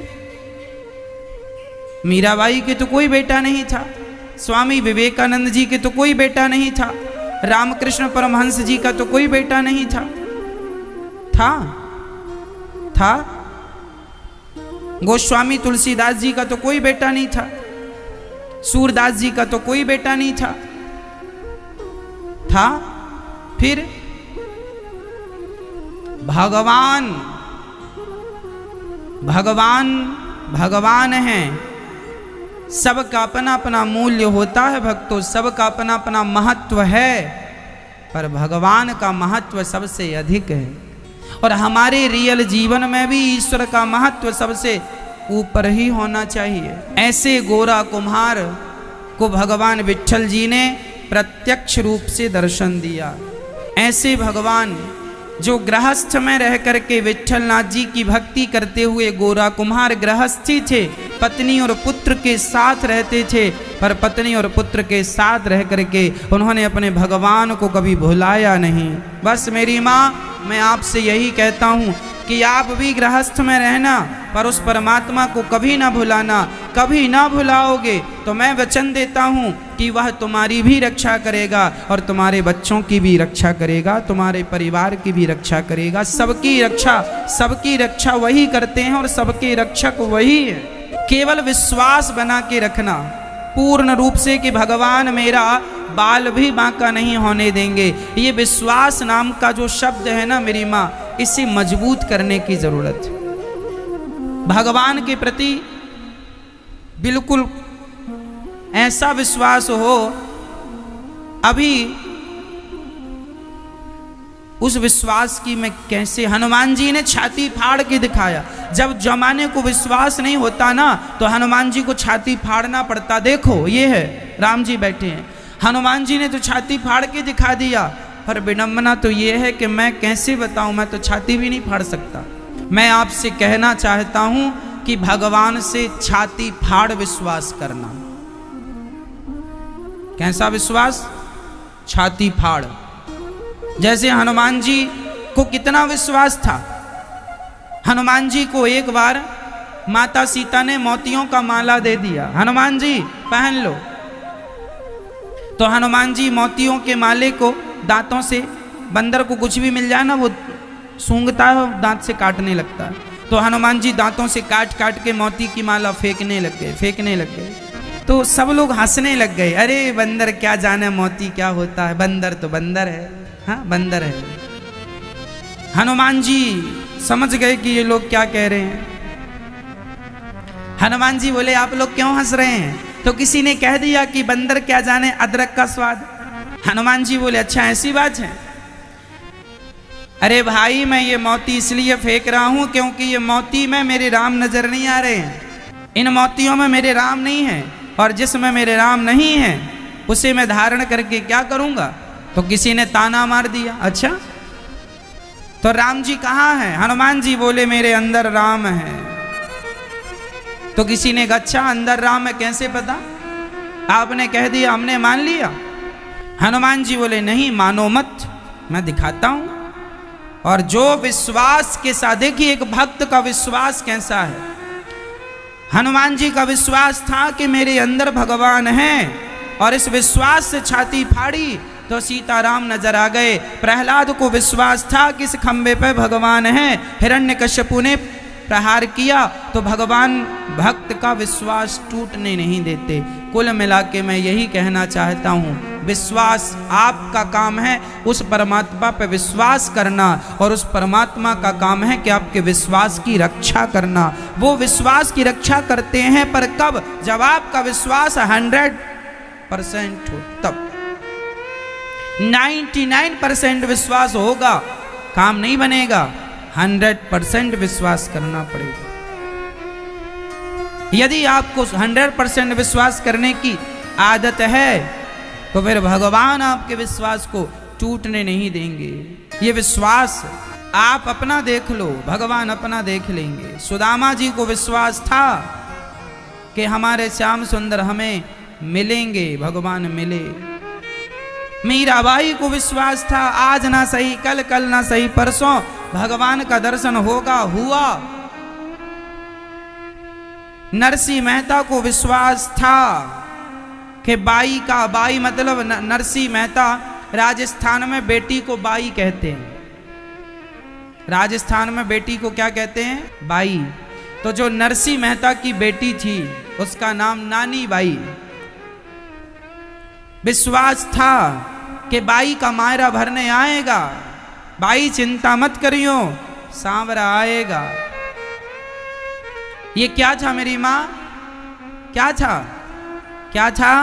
मीराबाई के तो कोई बेटा नहीं था, स्वामी विवेकानंद जी के तो कोई बेटा नहीं था, रामकृष्ण परमहंस जी का तो कोई बेटा नहीं था। था गोस्वामी तुलसीदास जी का तो कोई बेटा नहीं था, सूरदास जी का तो कोई बेटा नहीं था। फिर भगवान भगवान भगवान हैं, सबका अपना अपना मूल्य होता है भक्तों, सबका अपना अपना महत्व है, पर भगवान का महत्व सबसे अधिक है। और हमारे रियल जीवन में भी ईश्वर का महत्व सबसे ऊपर ही होना चाहिए। ऐसे गोरा कुम्हार को भगवान विट्ठल जी ने प्रत्यक्ष रूप से दर्शन दिया। ऐसे भगवान जो गृहस्थ में रह करके विट्ठलनाथ जी की भक्ति करते हुए, गोरा कुम्हार गृहस्थी थे, पत्नी और पुत्र के साथ रहते थे, पर पत्नी और पुत्र के साथ रह करके उन्होंने अपने भगवान को कभी भुलाया नहीं। बस मेरी माँ, मैं आपसे यही कहता हूँ कि आप भी गृहस्थ में रहना, पर उस परमात्मा को कभी ना भुलाना। कभी ना भुलाओगे तो मैं वचन देता हूँ कि वह तुम्हारी भी रक्षा करेगा और तुम्हारे बच्चों की भी रक्षा करेगा, तुम्हारे परिवार की भी रक्षा करेगा। सबकी रक्षा वही करते हैं और सबके रक्षक वही है। केवल विश्वास बना के रखना पूर्ण रूप से कि भगवान मेरा बाल भी बांका नहीं होने देंगे। ये विश्वास नाम का जो शब्द है ना मेरी माँ, इसे मजबूत करने की जरूरत है। भगवान के प्रति बिल्कुल ऐसा विश्वास हो। अभी उस विश्वास की मैं कैसे, हनुमान जी ने छाती फाड़ के दिखाया। जब जमाने को विश्वास नहीं होता ना तो हनुमान जी को छाती फाड़ना पड़ता। देखो ये है, राम जी बैठे हैं, हनुमान जी ने तो छाती फाड़ के दिखा दिया, पर विडंबना तो ये है कि मैं कैसे बताऊं, मैं तो छाती भी नहीं फाड़ सकता। मैं आपसे कहना चाहता हूं कि भगवान से छाती फाड़ विश्वास करना। कैसा विश्वास? छाती फाड़। जैसे हनुमान जी को कितना विश्वास था। हनुमान जी को एक बार माता सीता ने मोतियों का माला दे दिया, हनुमान जी पहन लो। तो हनुमान जी मोतियों के माले को दांतों से, बंदर को कुछ भी मिल जाए ना वो सूंघता है, दांत से काटने लगता है। तो हनुमान जी दांतों से काट काट के मोती की माला फेंकने लग गए। तो सब लोग हंसने लग गए, अरे बंदर क्या जाने मोती क्या होता है, बंदर तो बंदर है, हाँ बंदर है। हनुमान जी समझ गए कि ये लोग क्या कह रहे हैं। हनुमान जी बोले आप लोग क्यों हंस रहे हैं? तो किसी ने कह दिया कि बंदर क्या जाने अदरक का स्वाद। हनुमान जी बोले अच्छा ऐसी बात है। अरे भाई मैं ये मोती इसलिए फेंक रहा हूं क्योंकि ये मोती में मेरे राम नजर नहीं आ रहे हैं, इन मोतियों में मेरे राम नहीं है, और जिसमें मेरे राम नहीं है उसे मैं धारण करके क्या करूंगा? तो किसी ने ताना मार दिया, अच्छा तो राम जी कहाँ हैं? हनुमान जी बोले मेरे अंदर राम है। तो किसी ने कहा अच्छा अंदर राम है कैसे पता? आपने कह दिया, हमने मान लिया। हनुमान जी बोले नहीं मानो मत, मैं दिखाता हूं। और जो विश्वास के साथ, देखिए एक भक्त का विश्वास कैसा है। हनुमान जी का विश्वास था कि मेरे अंदर भगवान है, और इस विश्वास से छाती फाड़ी तो सीताराम नजर आ गए। प्रहलाद को विश्वास था कि इस खंबे पे भगवान है। हिरण्यकश्यपु ने प्रहार किया तो भगवान भक्त का विश्वास टूटने नहीं देते। कुल मिला के मैं यही कहना चाहता हूँ विश्वास आपका काम है, उस परमात्मा पर विश्वास करना, और उस परमात्मा का काम है कि आपके विश्वास की रक्षा करना। वो विश्वास की रक्षा करते हैं, पर कब? जब आपका विश्वास 100% हो, तब 99% विश्वास होगा, काम नहीं बनेगा। 100% विश्वास करना पड़ेगा। यदि आपको 100% विश्वास करने की आदत है तो फिर भगवान आपके विश्वास को टूटने नहीं देंगे। ये विश्वास आप अपना देख लो, भगवान अपना देख लेंगे। सुदामा जी को विश्वास था कि हमारे श्याम सुंदर हमें मिलेंगे, भगवान मिले। मीराबाई को विश्वास था, आज ना सही कल, कल ना सही परसों भगवान का दर्शन होगा, हुआ। नरसिंह मेहता को विश्वास था कि बाई का, बाई मतलब नरसिंह मेहता राजस्थान में बेटी को बाई कहते हैं। राजस्थान में बेटी को क्या कहते हैं? बाई। तो जो नरसिंह मेहता की बेटी थी उसका नाम नानी बाई। विश्वास था कि बाई का मायरा भरने आएगा, बाई चिंता मत करियो, सांवरा आएगा। ये क्या था मेरी माँ? क्या था? क्या था?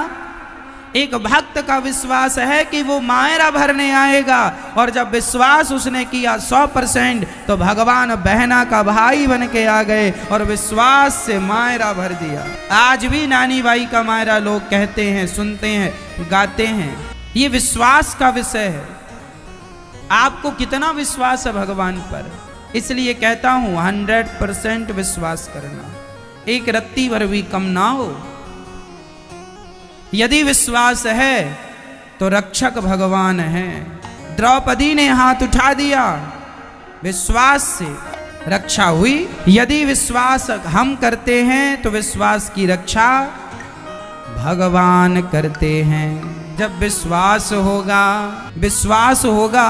एक भक्त का विश्वास है कि वो मायरा भरने आएगा, और जब विश्वास उसने किया 100%, तो भगवान बहना का भाई बन के आ गए और विश्वास से मायरा भर दिया। आज भी नानी बाई का मायरा लोग कहते हैं, सुनते हैं, गाते हैं। ये विश्वास का विषय है। आपको कितना विश्वास है भगवान पर? इसलिए कहता हूं 100% विश्वास करना, एक रत्ती भर भी कम ना हो। यदि विश्वास है तो रक्षक भगवान है। द्रौपदी ने हाथ उठा दिया, विश्वास से रक्षा हुई। यदि विश्वास हम करते हैं तो विश्वास की रक्षा भगवान करते हैं। जब विश्वास होगा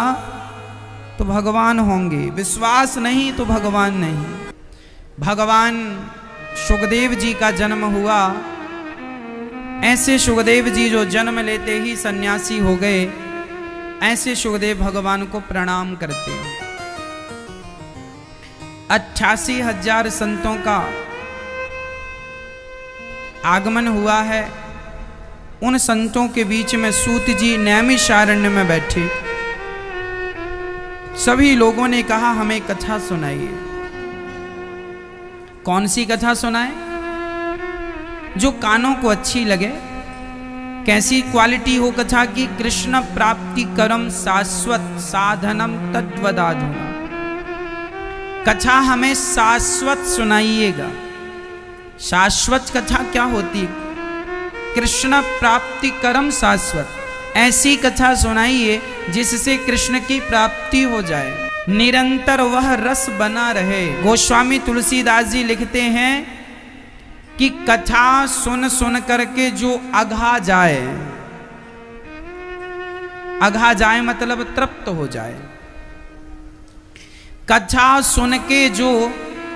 तो भगवान होंगे, विश्वास नहीं तो भगवान नहीं। भगवान सुखदेव जी का जन्म हुआ, ऐसे सुखदेव जी जो जन्म लेते ही सन्यासी हो गए, ऐसे सुखदेव भगवान को प्रणाम करते हैं। 88,000 संतों का आगमन हुआ है। उन संतों के बीच में सूत जी नैमिषारण्य में बैठे। सभी लोगों ने कहा हमें कथा सुनाइए। कौन सी कथा सुनाए? जो कानों को अच्छी लगे। कैसी क्वालिटी हो कथा की? कृष्ण प्राप्ति करम शाश्वत साधनम तत्वदाधुना। कथा हमें शाश्वत सुनाइएगा। शाश्वत कथा क्या होती? कृष्ण प्राप्ति करम शाश्वत। ऐसी कथा सुनाइए जिससे कृष्ण की प्राप्ति हो जाए, निरंतर वह रस बना रहे। गोस्वामी तुलसीदास जी लिखते हैं कि कथा सुन सुन करके जो अघा जाए, अघा जाए मतलब तृप्त हो जाए। कथा सुन के जो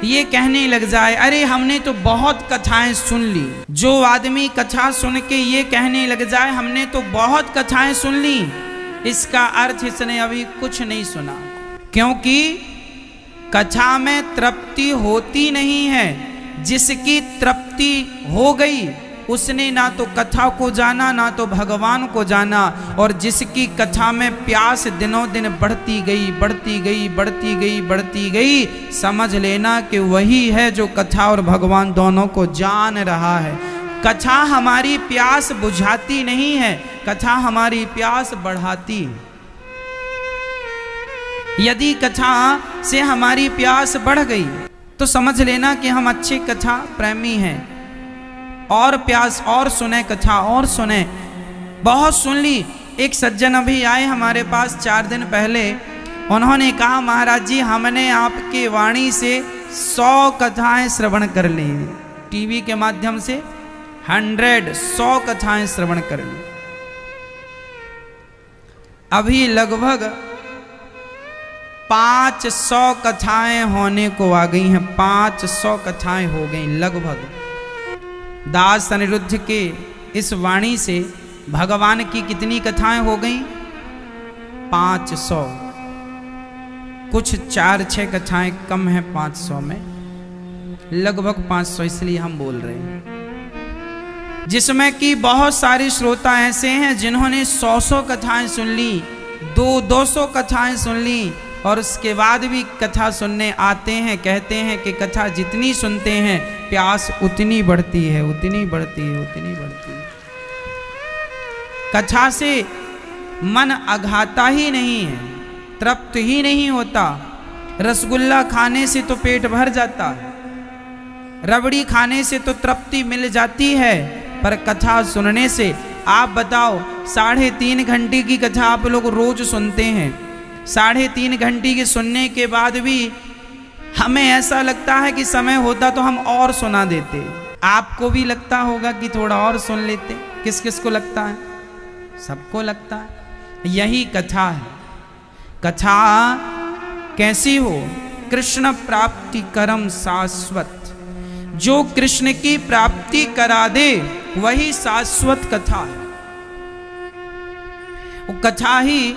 ये कहने लग जाए अरे हमने तो बहुत कथाएं सुन ली, जो आदमी कथा सुन के ये कहने लग जाए हमने तो बहुत कथाएं सुन ली, इसका अर्थ इसने अभी कुछ नहीं सुना। क्योंकि कथा में तृप्ति होती नहीं है। जिसकी तृप्ति हो गई उसने ना तो कथा को जाना ना तो भगवान को जाना। और जिसकी कथा में प्यास दिनों दिन बढ़ती गई बढ़ती गई बढ़ती गई बढ़ती गई, समझ लेना कि वही है जो कथा और भगवान दोनों को जान रहा है। कथा हमारी प्यास बुझाती नहीं है, कथा हमारी प्यास बढ़ाती। यदि कथा से हमारी प्यास बढ़ गई तो समझ लेना कि हम अच्छे कथा प्रेमी हैं। और प्यास और सुने, कथा और सुने। बहुत सुन ली। एक सज्जन अभी आए हमारे पास 4 दिन पहले, उन्होंने कहा महाराज जी हमने आपके वाणी से 100 कथाएं श्रवण कर ली, टीवी के माध्यम से 100 कथाएं श्रवण कर ली। अभी लगभग 500 कथाएं होने को आ गई हैं। 500 कथाएं हो गई लगभग। दास अनिरुद्ध के इस वाणी से भगवान की कितनी कथाएं हो गई? 500। कुछ 4-6 कथाएं कम है 500 में, लगभग 500 इसलिए हम बोल रहे हैं, जिसमें कि बहुत सारे श्रोता ऐसे हैं जिन्होंने 100 कथाएं सुन ली, 200 कथाएं सुन ली, और उसके बाद भी कथा सुनने आते हैं। कहते हैं कि कथा जितनी सुनते हैं प्यास उतनी बढ़ती है, उतनी बढ़ती है, उतनी बढ़ती है। कथा से मन अघाता ही नहीं है, तृप्त ही नहीं होता। रसगुल्ला खाने से तो पेट भर जाता है, रबड़ी खाने से तो तृप्ति मिल जाती है, पर कथा सुनने से, आप बताओ 3.5 घंटे की कथा आप लोग रोज सुनते हैं, 3.5 घंटे के सुनने के बाद भी हमें ऐसा लगता है कि समय होता तो हम और सुना देते। आपको भी लगता होगा कि थोड़ा और सुन लेते। किस किस को लगता है? सबको लगता है। यही कथा है। कथा कैसी हो? कृष्ण प्राप्ति करम शाश्वत, जो कृष्ण की प्राप्ति करा दे वही शाश्वत कथा है। वो कथा ही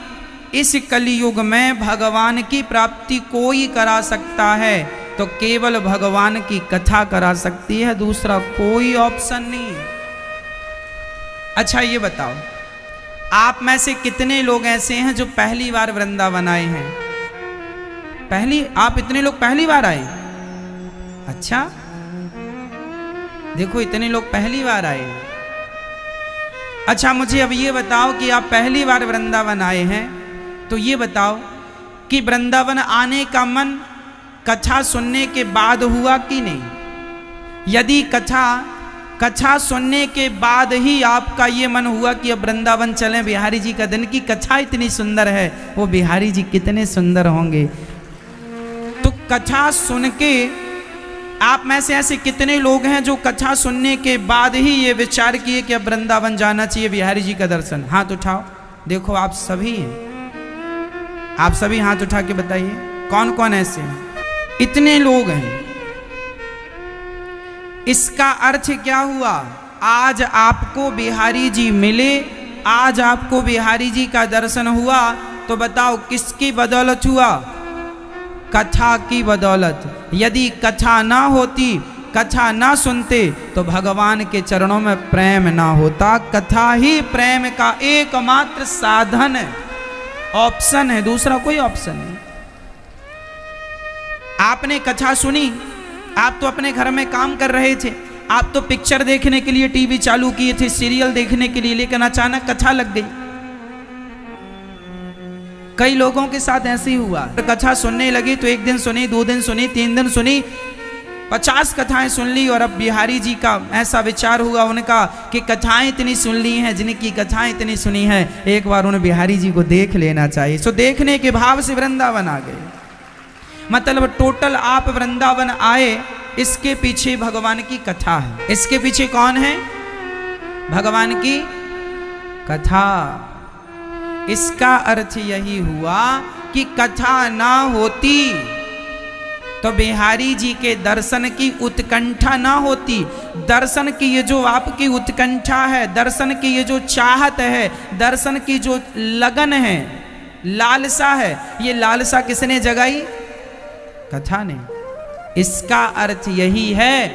इस कलयुग में भगवान की प्राप्ति कोई करा सकता है तो केवल भगवान की कथा करा सकती है, दूसरा कोई ऑप्शन नहीं है। अच्छा ये बताओ, आप में से कितने लोग ऐसे हैं जो पहली बार वृंदावन आए हैं? आप इतने लोग पहली बार आए? अच्छा, देखो इतने लोग पहली बार आए हैं। अच्छा मुझे अब ये बताओ कि आप पहली बार वृंदावन आए हैं, तो ये बताओ कि वृंदावन आने का मन कथा सुनने के बाद हुआ कि नहीं? यदि कथा सुनने के बाद ही आपका ये मन हुआ कि अब वृंदावन चलें बिहारी जी का दिन, की कथा इतनी सुंदर है, वो बिहारी जी कितने सुंदर होंगे, तो कथा सुन के आप में से ऐसे कितने लोग हैं जो कथा सुनने के बाद ही ये विचार किए कि अब वृंदावन जाना चाहिए बिहारी जी का दर्शन? हाथ उठाओ, देखो आप सभी हैं, आप सभी हाथ उठा के बताइए कौन कौन ऐसे हैं। इतने लोग हैं। इसका अर्थ क्या हुआ? आज आपको बिहारी जी मिले, आज आपको बिहारी जी का दर्शन हुआ, तो बताओ किसकी बदौलत हुआ? कथा की बदौलत। यदि कथा ना होती, कथा ना सुनते, तो भगवान के चरणों में प्रेम ना होता। कथा ही प्रेम का एकमात्र साधन है, ऑप्शन है, दूसरा कोई ऑप्शन नहीं। आपने कथा सुनी, आप तो अपने घर में काम कर रहे थे, आप तो पिक्चर देखने के लिए टीवी चालू किए थे, सीरियल देखने के लिए, लेकिन अचानक कथा लग गई। कई लोगों के साथ ऐसे ही हुआ, कथा सुनने लगी तो 1 दिन सुनी, 2 दिन सुनी, 3 दिन सुनी, 50 कथाएं सुन ली, और अब बिहारी जी का ऐसा विचार हुआ उनका कि कथाएं इतनी सुन ली हैं, जिनकी कथाएं इतनी सुनी हैं, एक बार उन्हें बिहारी जी को देख लेना चाहिए। सो देखने के भाव से वृंदावन आ गए। मतलब टोटल आप वृंदावन आए, इसके पीछे भगवान की कथा है। इसके पीछे कौन है? भगवान की कथा। इसका अर्थ यही हुआ कि कथा ना होती तो बिहारी जी के दर्शन की उत्कंठा ना होती। दर्शन की ये जो आपकी उत्कंठा है, दर्शन की ये जो चाहत है, दर्शन की जो लगन है, लालसा है, ये लालसा किसने जगाई? कथा ने। इसका अर्थ यही है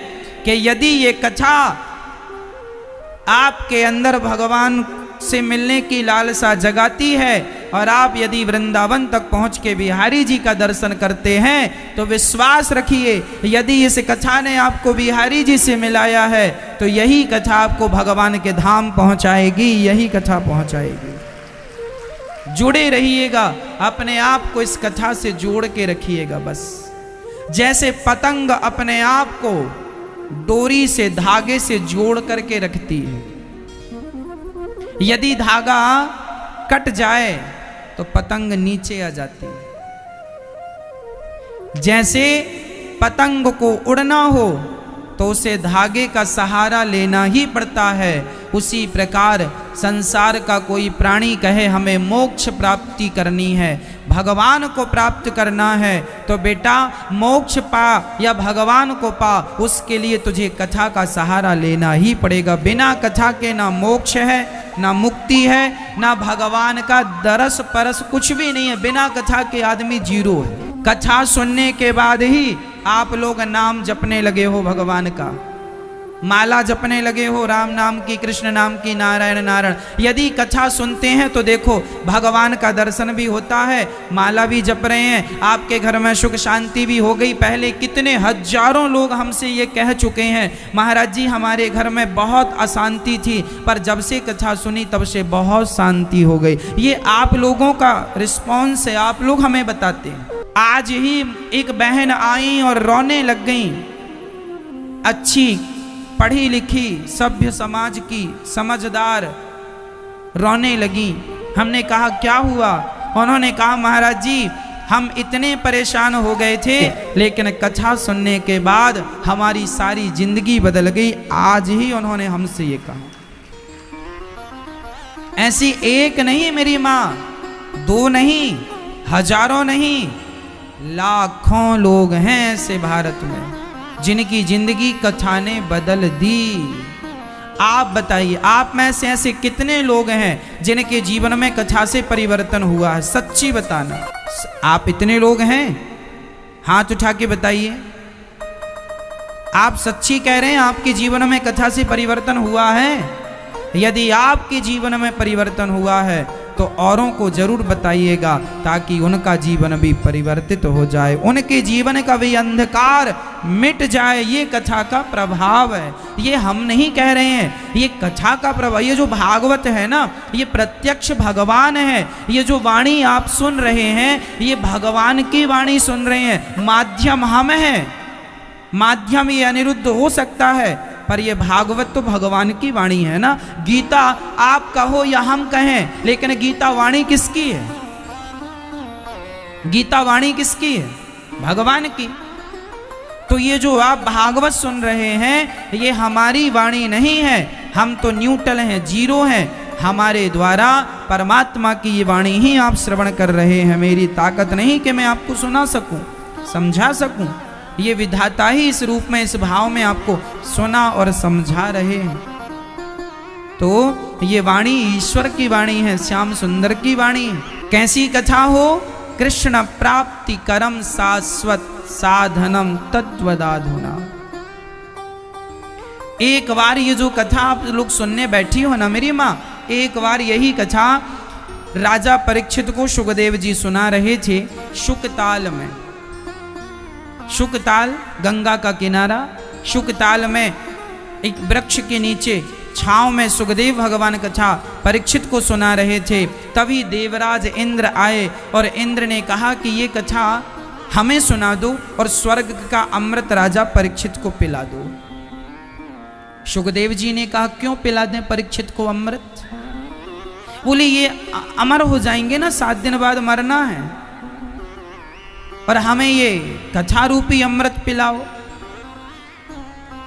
कि यदि ये कथा आपके अंदर भगवान से मिलने की लालसा जगाती है, और आप यदि वृंदावन तक पहुंच के बिहारी जी का दर्शन करते हैं, तो विश्वास रखिए यदि इस कथा ने आपको बिहारी जी से मिलाया है, तो यही कथा आपको भगवान के धाम पहुंचाएगी, यही कथा पहुंचाएगी। जुड़े रहिएगा, अपने आप को इस कथा से जोड़ के रखिएगा। बस जैसे पतंग अपने आप को डोरी से, धागे से जोड़ करके रखती है, यदि धागा कट जाए तो पतंग नीचे आ जाती है। जैसे पतंग को उड़ना हो तो उसे धागे का सहारा लेना ही पड़ता है, उसी प्रकार संसार का कोई प्राणी कहे हमें मोक्ष प्राप्ति करनी है, भगवान को प्राप्त करना है तो बेटा मोक्ष पा या भगवान को पा, उसके लिए तुझे कथा का सहारा लेना ही पड़ेगा। बिना कथा के ना मोक्ष है, ना मुक्ति है, ना भगवान का दरस परस, कुछ भी नहीं है। बिना कथा के आदमी जीरो है। कथा सुनने के बाद ही आप लोग नाम जपने लगे हो भगवान का, माला जपने लगे हो राम नाम की, कृष्ण नाम की, नारायण नारायण। यदि कथा सुनते हैं तो देखो भगवान का दर्शन भी होता है, माला भी जप रहे हैं, आपके घर में सुख शांति भी हो गई। पहले कितने हजारों लोग हमसे ये कह चुके हैं, महाराज जी हमारे घर में बहुत अशांति थी, पर जब से कथा सुनी तब से बहुत शांति हो गई। ये आप लोगों का रिस्पॉन्स है, आप लोग हमें बताते हैं। आज ही एक बहन आई और रोने लग गई, अच्छी पढ़ी लिखी सभ्य समाज की समझदार, रोने लगी। हमने कहा क्या हुआ? उन्होंने कहा महाराज जी हम इतने परेशान हो गए थे, लेकिन कथा सुनने के बाद हमारी सारी जिंदगी बदल गई। आज ही उन्होंने हमसे ये कहा। ऐसी एक नहीं मेरी माँ, दो नहीं, हजारों नहीं, लाखों लोग हैं ऐसे भारत में जिनकी जिंदगी कथा ने बदल दी। आप बताइए, आप में से ऐसे कितने लोग हैं जिनके जीवन में कथा से परिवर्तन हुआ है? सच्ची बताना, आप इतने लोग हैं? हाथ उठा के बताइए। आप सच्ची कह रहे हैं आपके जीवन में कथा से परिवर्तन हुआ है? यदि आपके जीवन में परिवर्तन हुआ है तो औरों को जरूर बताइएगा, ताकि उनका जीवन भी परिवर्तित हो जाए, उनके जीवन का भी अंधकार मिट जाए। ये कथा का प्रभाव है, ये हम नहीं कह रहे हैं, ये कथा का प्रभाव। ये जो भागवत है ना, ये प्रत्यक्ष भगवान है। ये जो वाणी आप सुन रहे हैं, ये भगवान की वाणी सुन रहे हैं। माध्यम हम हैं, माध्यम ये अनिरुद्ध हो सकता है, पर ये भागवत तो भगवान की वाणी है ना। गीता आप कहो या हम कहें, लेकिन गीता वाणी किसकी है? गीता वाणी किसकी है? भगवान की। तो ये जो आप भागवत सुन रहे हैं, ये हमारी वाणी नहीं है। हम तो न्यूट्रल हैं, जीरो हैं। हमारे द्वारा परमात्मा की ये वाणी ही आप श्रवण कर रहे हैं। मेरी ताकत नहीं कि मैं आपको सुना सकूं, समझा सकूं। ये विधाता ही इस रूप में, इस भाव में आपको सुना और समझा रहे हैं। तो ये वाणी ईश्वर की वाणी है, श्याम सुंदर की वाणी है। कैसी कथा हो? कृष्ण प्राप्ति करम शाश्वत साधनम तत्वदाधुना। एक बार ये जो कथा आप लोग सुनने बैठी हो ना मेरी माँ, एक बार यही कथा राजा परीक्षित को सुखदेव जी सुना रहे थे शुकताल में। शुकताल गंगा का किनारा, शुकताल में एक वृक्ष के नीचे छांव में सुखदेव भगवान कथा परीक्षित को सुना रहे थे। तभी देवराज इंद्र आए और इंद्र ने कहा कि ये कथा हमें सुना दो और स्वर्ग का अमृत राजा परीक्षित को पिला दो। सुखदेव जी ने कहा क्यों पिला दें परीक्षित को अमृत? बोले ये अमर हो जाएंगे ना, 7 दिन बाद मरना है, और हमें ये कथा रूपी अमृत पिलाओ।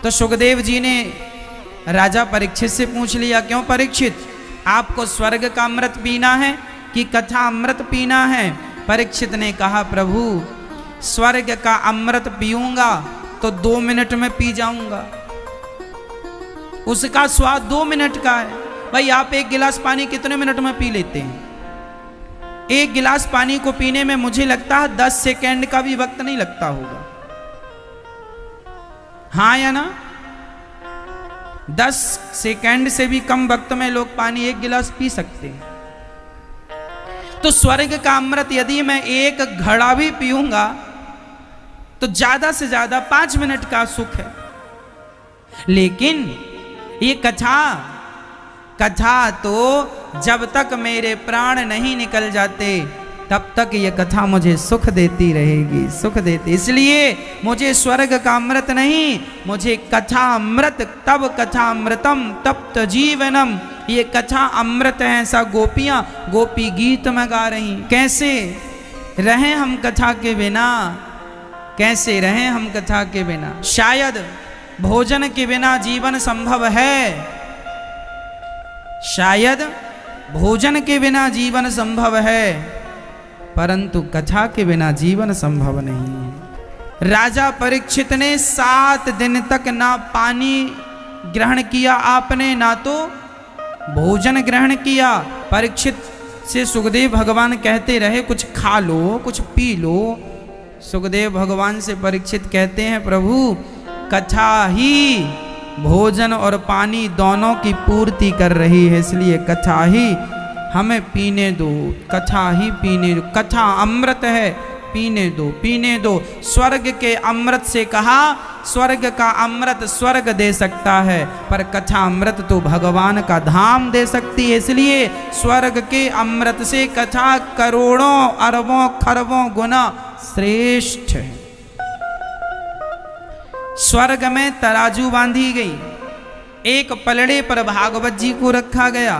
तो सुखदेव जी ने राजा परीक्षित से पूछ लिया, क्यों परीक्षित, आपको स्वर्ग का अमृत पीना है कि कथा अमृत पीना है? परीक्षित ने कहा प्रभु स्वर्ग का अमृत पीऊंगा तो 2 मिनट में पी जाऊंगा, उसका स्वाद 2 मिनट का है। भाई आप 1 गिलास पानी कितने मिनट में पी लेते हैं? 1 गिलास पानी को पीने में मुझे लगता है 10 सेकेंड का भी वक्त नहीं लगता होगा, हाँ या ना? 10 सेकेंड से भी कम वक्त में लोग पानी 1 गिलास पी सकते हैं। तो स्वर्ग का अमृत यदि मैं 1 घड़ा भी पीऊंगा तो ज्यादा से ज्यादा 5 मिनट का सुख है। लेकिन ये कथा तो जब तक मेरे प्राण नहीं निकल जाते तब तक ये कथा मुझे सुख देती रहेगी, सुख देती। इसलिए मुझे स्वर्ग का अमृत नहीं, मुझे कथा अमृत, तब कथा अमृतम तप्त जीवनम। ये कथा अमृत है, ऐसा गोपियां गोपी गीत में गा रही। कैसे रहें हम कथा के बिना, कैसे रहें हम कथा के बिना? शायद भोजन के बिना जीवन संभव है, शायद भोजन के बिना जीवन संभव है, परंतु कथा के बिना जीवन संभव नहीं है। राजा परीक्षित ने 7 दिन तक ना पानी ग्रहण किया आपने, ना तो भोजन ग्रहण किया। परीक्षित से सुखदेव भगवान कहते रहे कुछ खा लो, कुछ पी लो। सुखदेव भगवान से परीक्षित कहते हैं प्रभु कथा ही भोजन और पानी दोनों की पूर्ति कर रही है, इसलिए कथा ही हमें पीने दो, कथा ही पीने दो। कथा अमृत है, पीने दो, पीने दो। स्वर्ग के अमृत से कहा, स्वर्ग का अमृत स्वर्ग दे सकता है, पर कथा अमृत तो भगवान का धाम दे सकती है, इसलिए स्वर्ग के अमृत से कथा करोड़ों अरबों खरबों गुना श्रेष्ठ है। स्वर्ग में तराजू बांधी गई, एक पलड़े पर भागवत जी को रखा गया,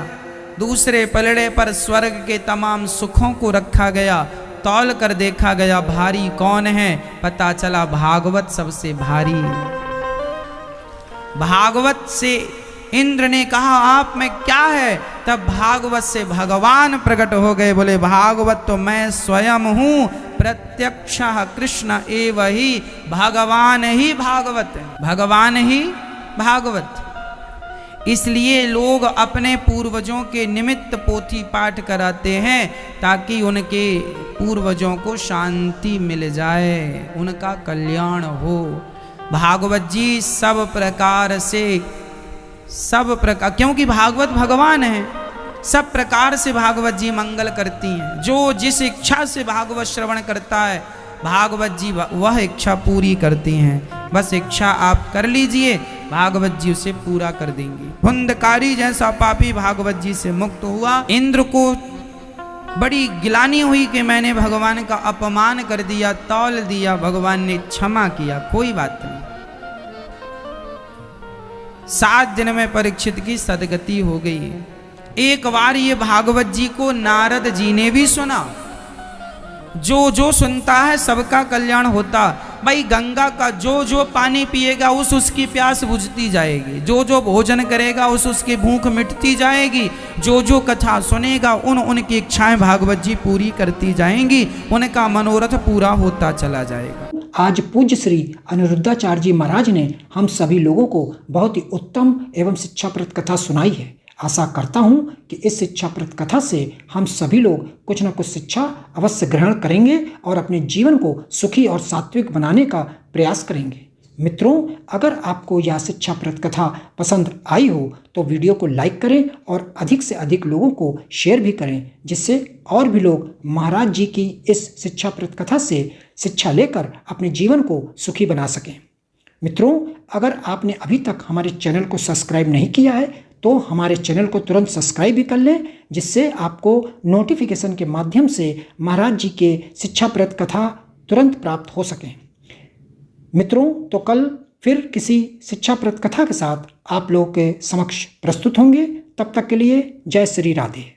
दूसरे पलड़े पर स्वर्ग के तमाम सुखों को रखा गया। तौल कर देखा गया भारी कौन है, पता चला भागवत सबसे भारी है। भागवत से इंद्र ने कहा आप में क्या है, तब भागवत से भगवान प्रकट हो गए, बोले भागवत तो मैं स्वयं हूँ, प्रत्यक्ष कृष्ण एव ही, भगवान ही भागवत है, भगवान ही भागवत। इसलिए लोग अपने पूर्वजों के निमित्त पोथी पाठ कराते हैं ताकि उनके पूर्वजों को शांति मिल जाए, उनका कल्याण हो। भागवत जी सब प्रकार से, सब प्रकार, क्योंकि भागवत भगवान है, सब प्रकार से भागवत जी मंगल करती हैं। जो जिस इच्छा से भागवत श्रवण करता है भागवत जी वह इच्छा पूरी करती हैं। बस इच्छा आप कर लीजिए, भागवत जी उसे पूरा कर देंगी। हुंदकारी जैसा पापी भागवत जी से मुक्त हुआ। इंद्र को बड़ी गिलानी हुई कि मैंने भगवान का अपमान कर दिया, तौल दिया, भगवान ने क्षमा किया, कोई बात नहीं। 7 दिन में परीक्षित की सदगति हो गई। एक बार ये भागवत जी को नारद जी ने भी सुना। जो जो सुनता है सबका कल्याण होता। भाई गंगा का जो जो पानी पिएगा उसकी प्यास बुझती जाएगी, जो जो भोजन करेगा उसकी भूख मिटती जाएगी, जो जो कथा सुनेगा उनकी इच्छाएं भागवत जी पूरी करती जाएंगी, उनका मनोरथ पूरा होता चला जाएगा। आज पूज्य श्री अनिरुद्धाचार्य जी महाराज ने हम सभी लोगों को बहुत ही उत्तम एवं शिक्षाप्रद कथा सुनाई है। आशा करता हूँ कि इस शिक्षाप्रद कथा से हम सभी लोग कुछ न कुछ शिक्षा अवश्य ग्रहण करेंगे और अपने जीवन को सुखी और सात्विक बनाने का प्रयास करेंगे। मित्रों, अगर आपको यह शिक्षाप्रद कथा पसंद आई हो तो वीडियो को लाइक करें और अधिक से अधिक लोगों को शेयर भी करें, जिससे और भी लोग महाराज जी की इस शिक्षाप्रद कथा से शिक्षा लेकर अपने जीवन को सुखी बना सकें। मित्रों, अगर आपने अभी तक हमारे चैनल को सब्सक्राइब नहीं किया है तो हमारे चैनल को तुरंत सब्सक्राइब भी कर लें, जिससे आपको नोटिफिकेशन के माध्यम से महाराज जी के शिक्षाप्रद कथा तुरंत प्राप्त हो सकें। मित्रों, तो कल फिर किसी शिक्षाप्रद कथा के साथ आप लोगों के समक्ष प्रस्तुत होंगे। तब तक के लिए जय श्री राधे।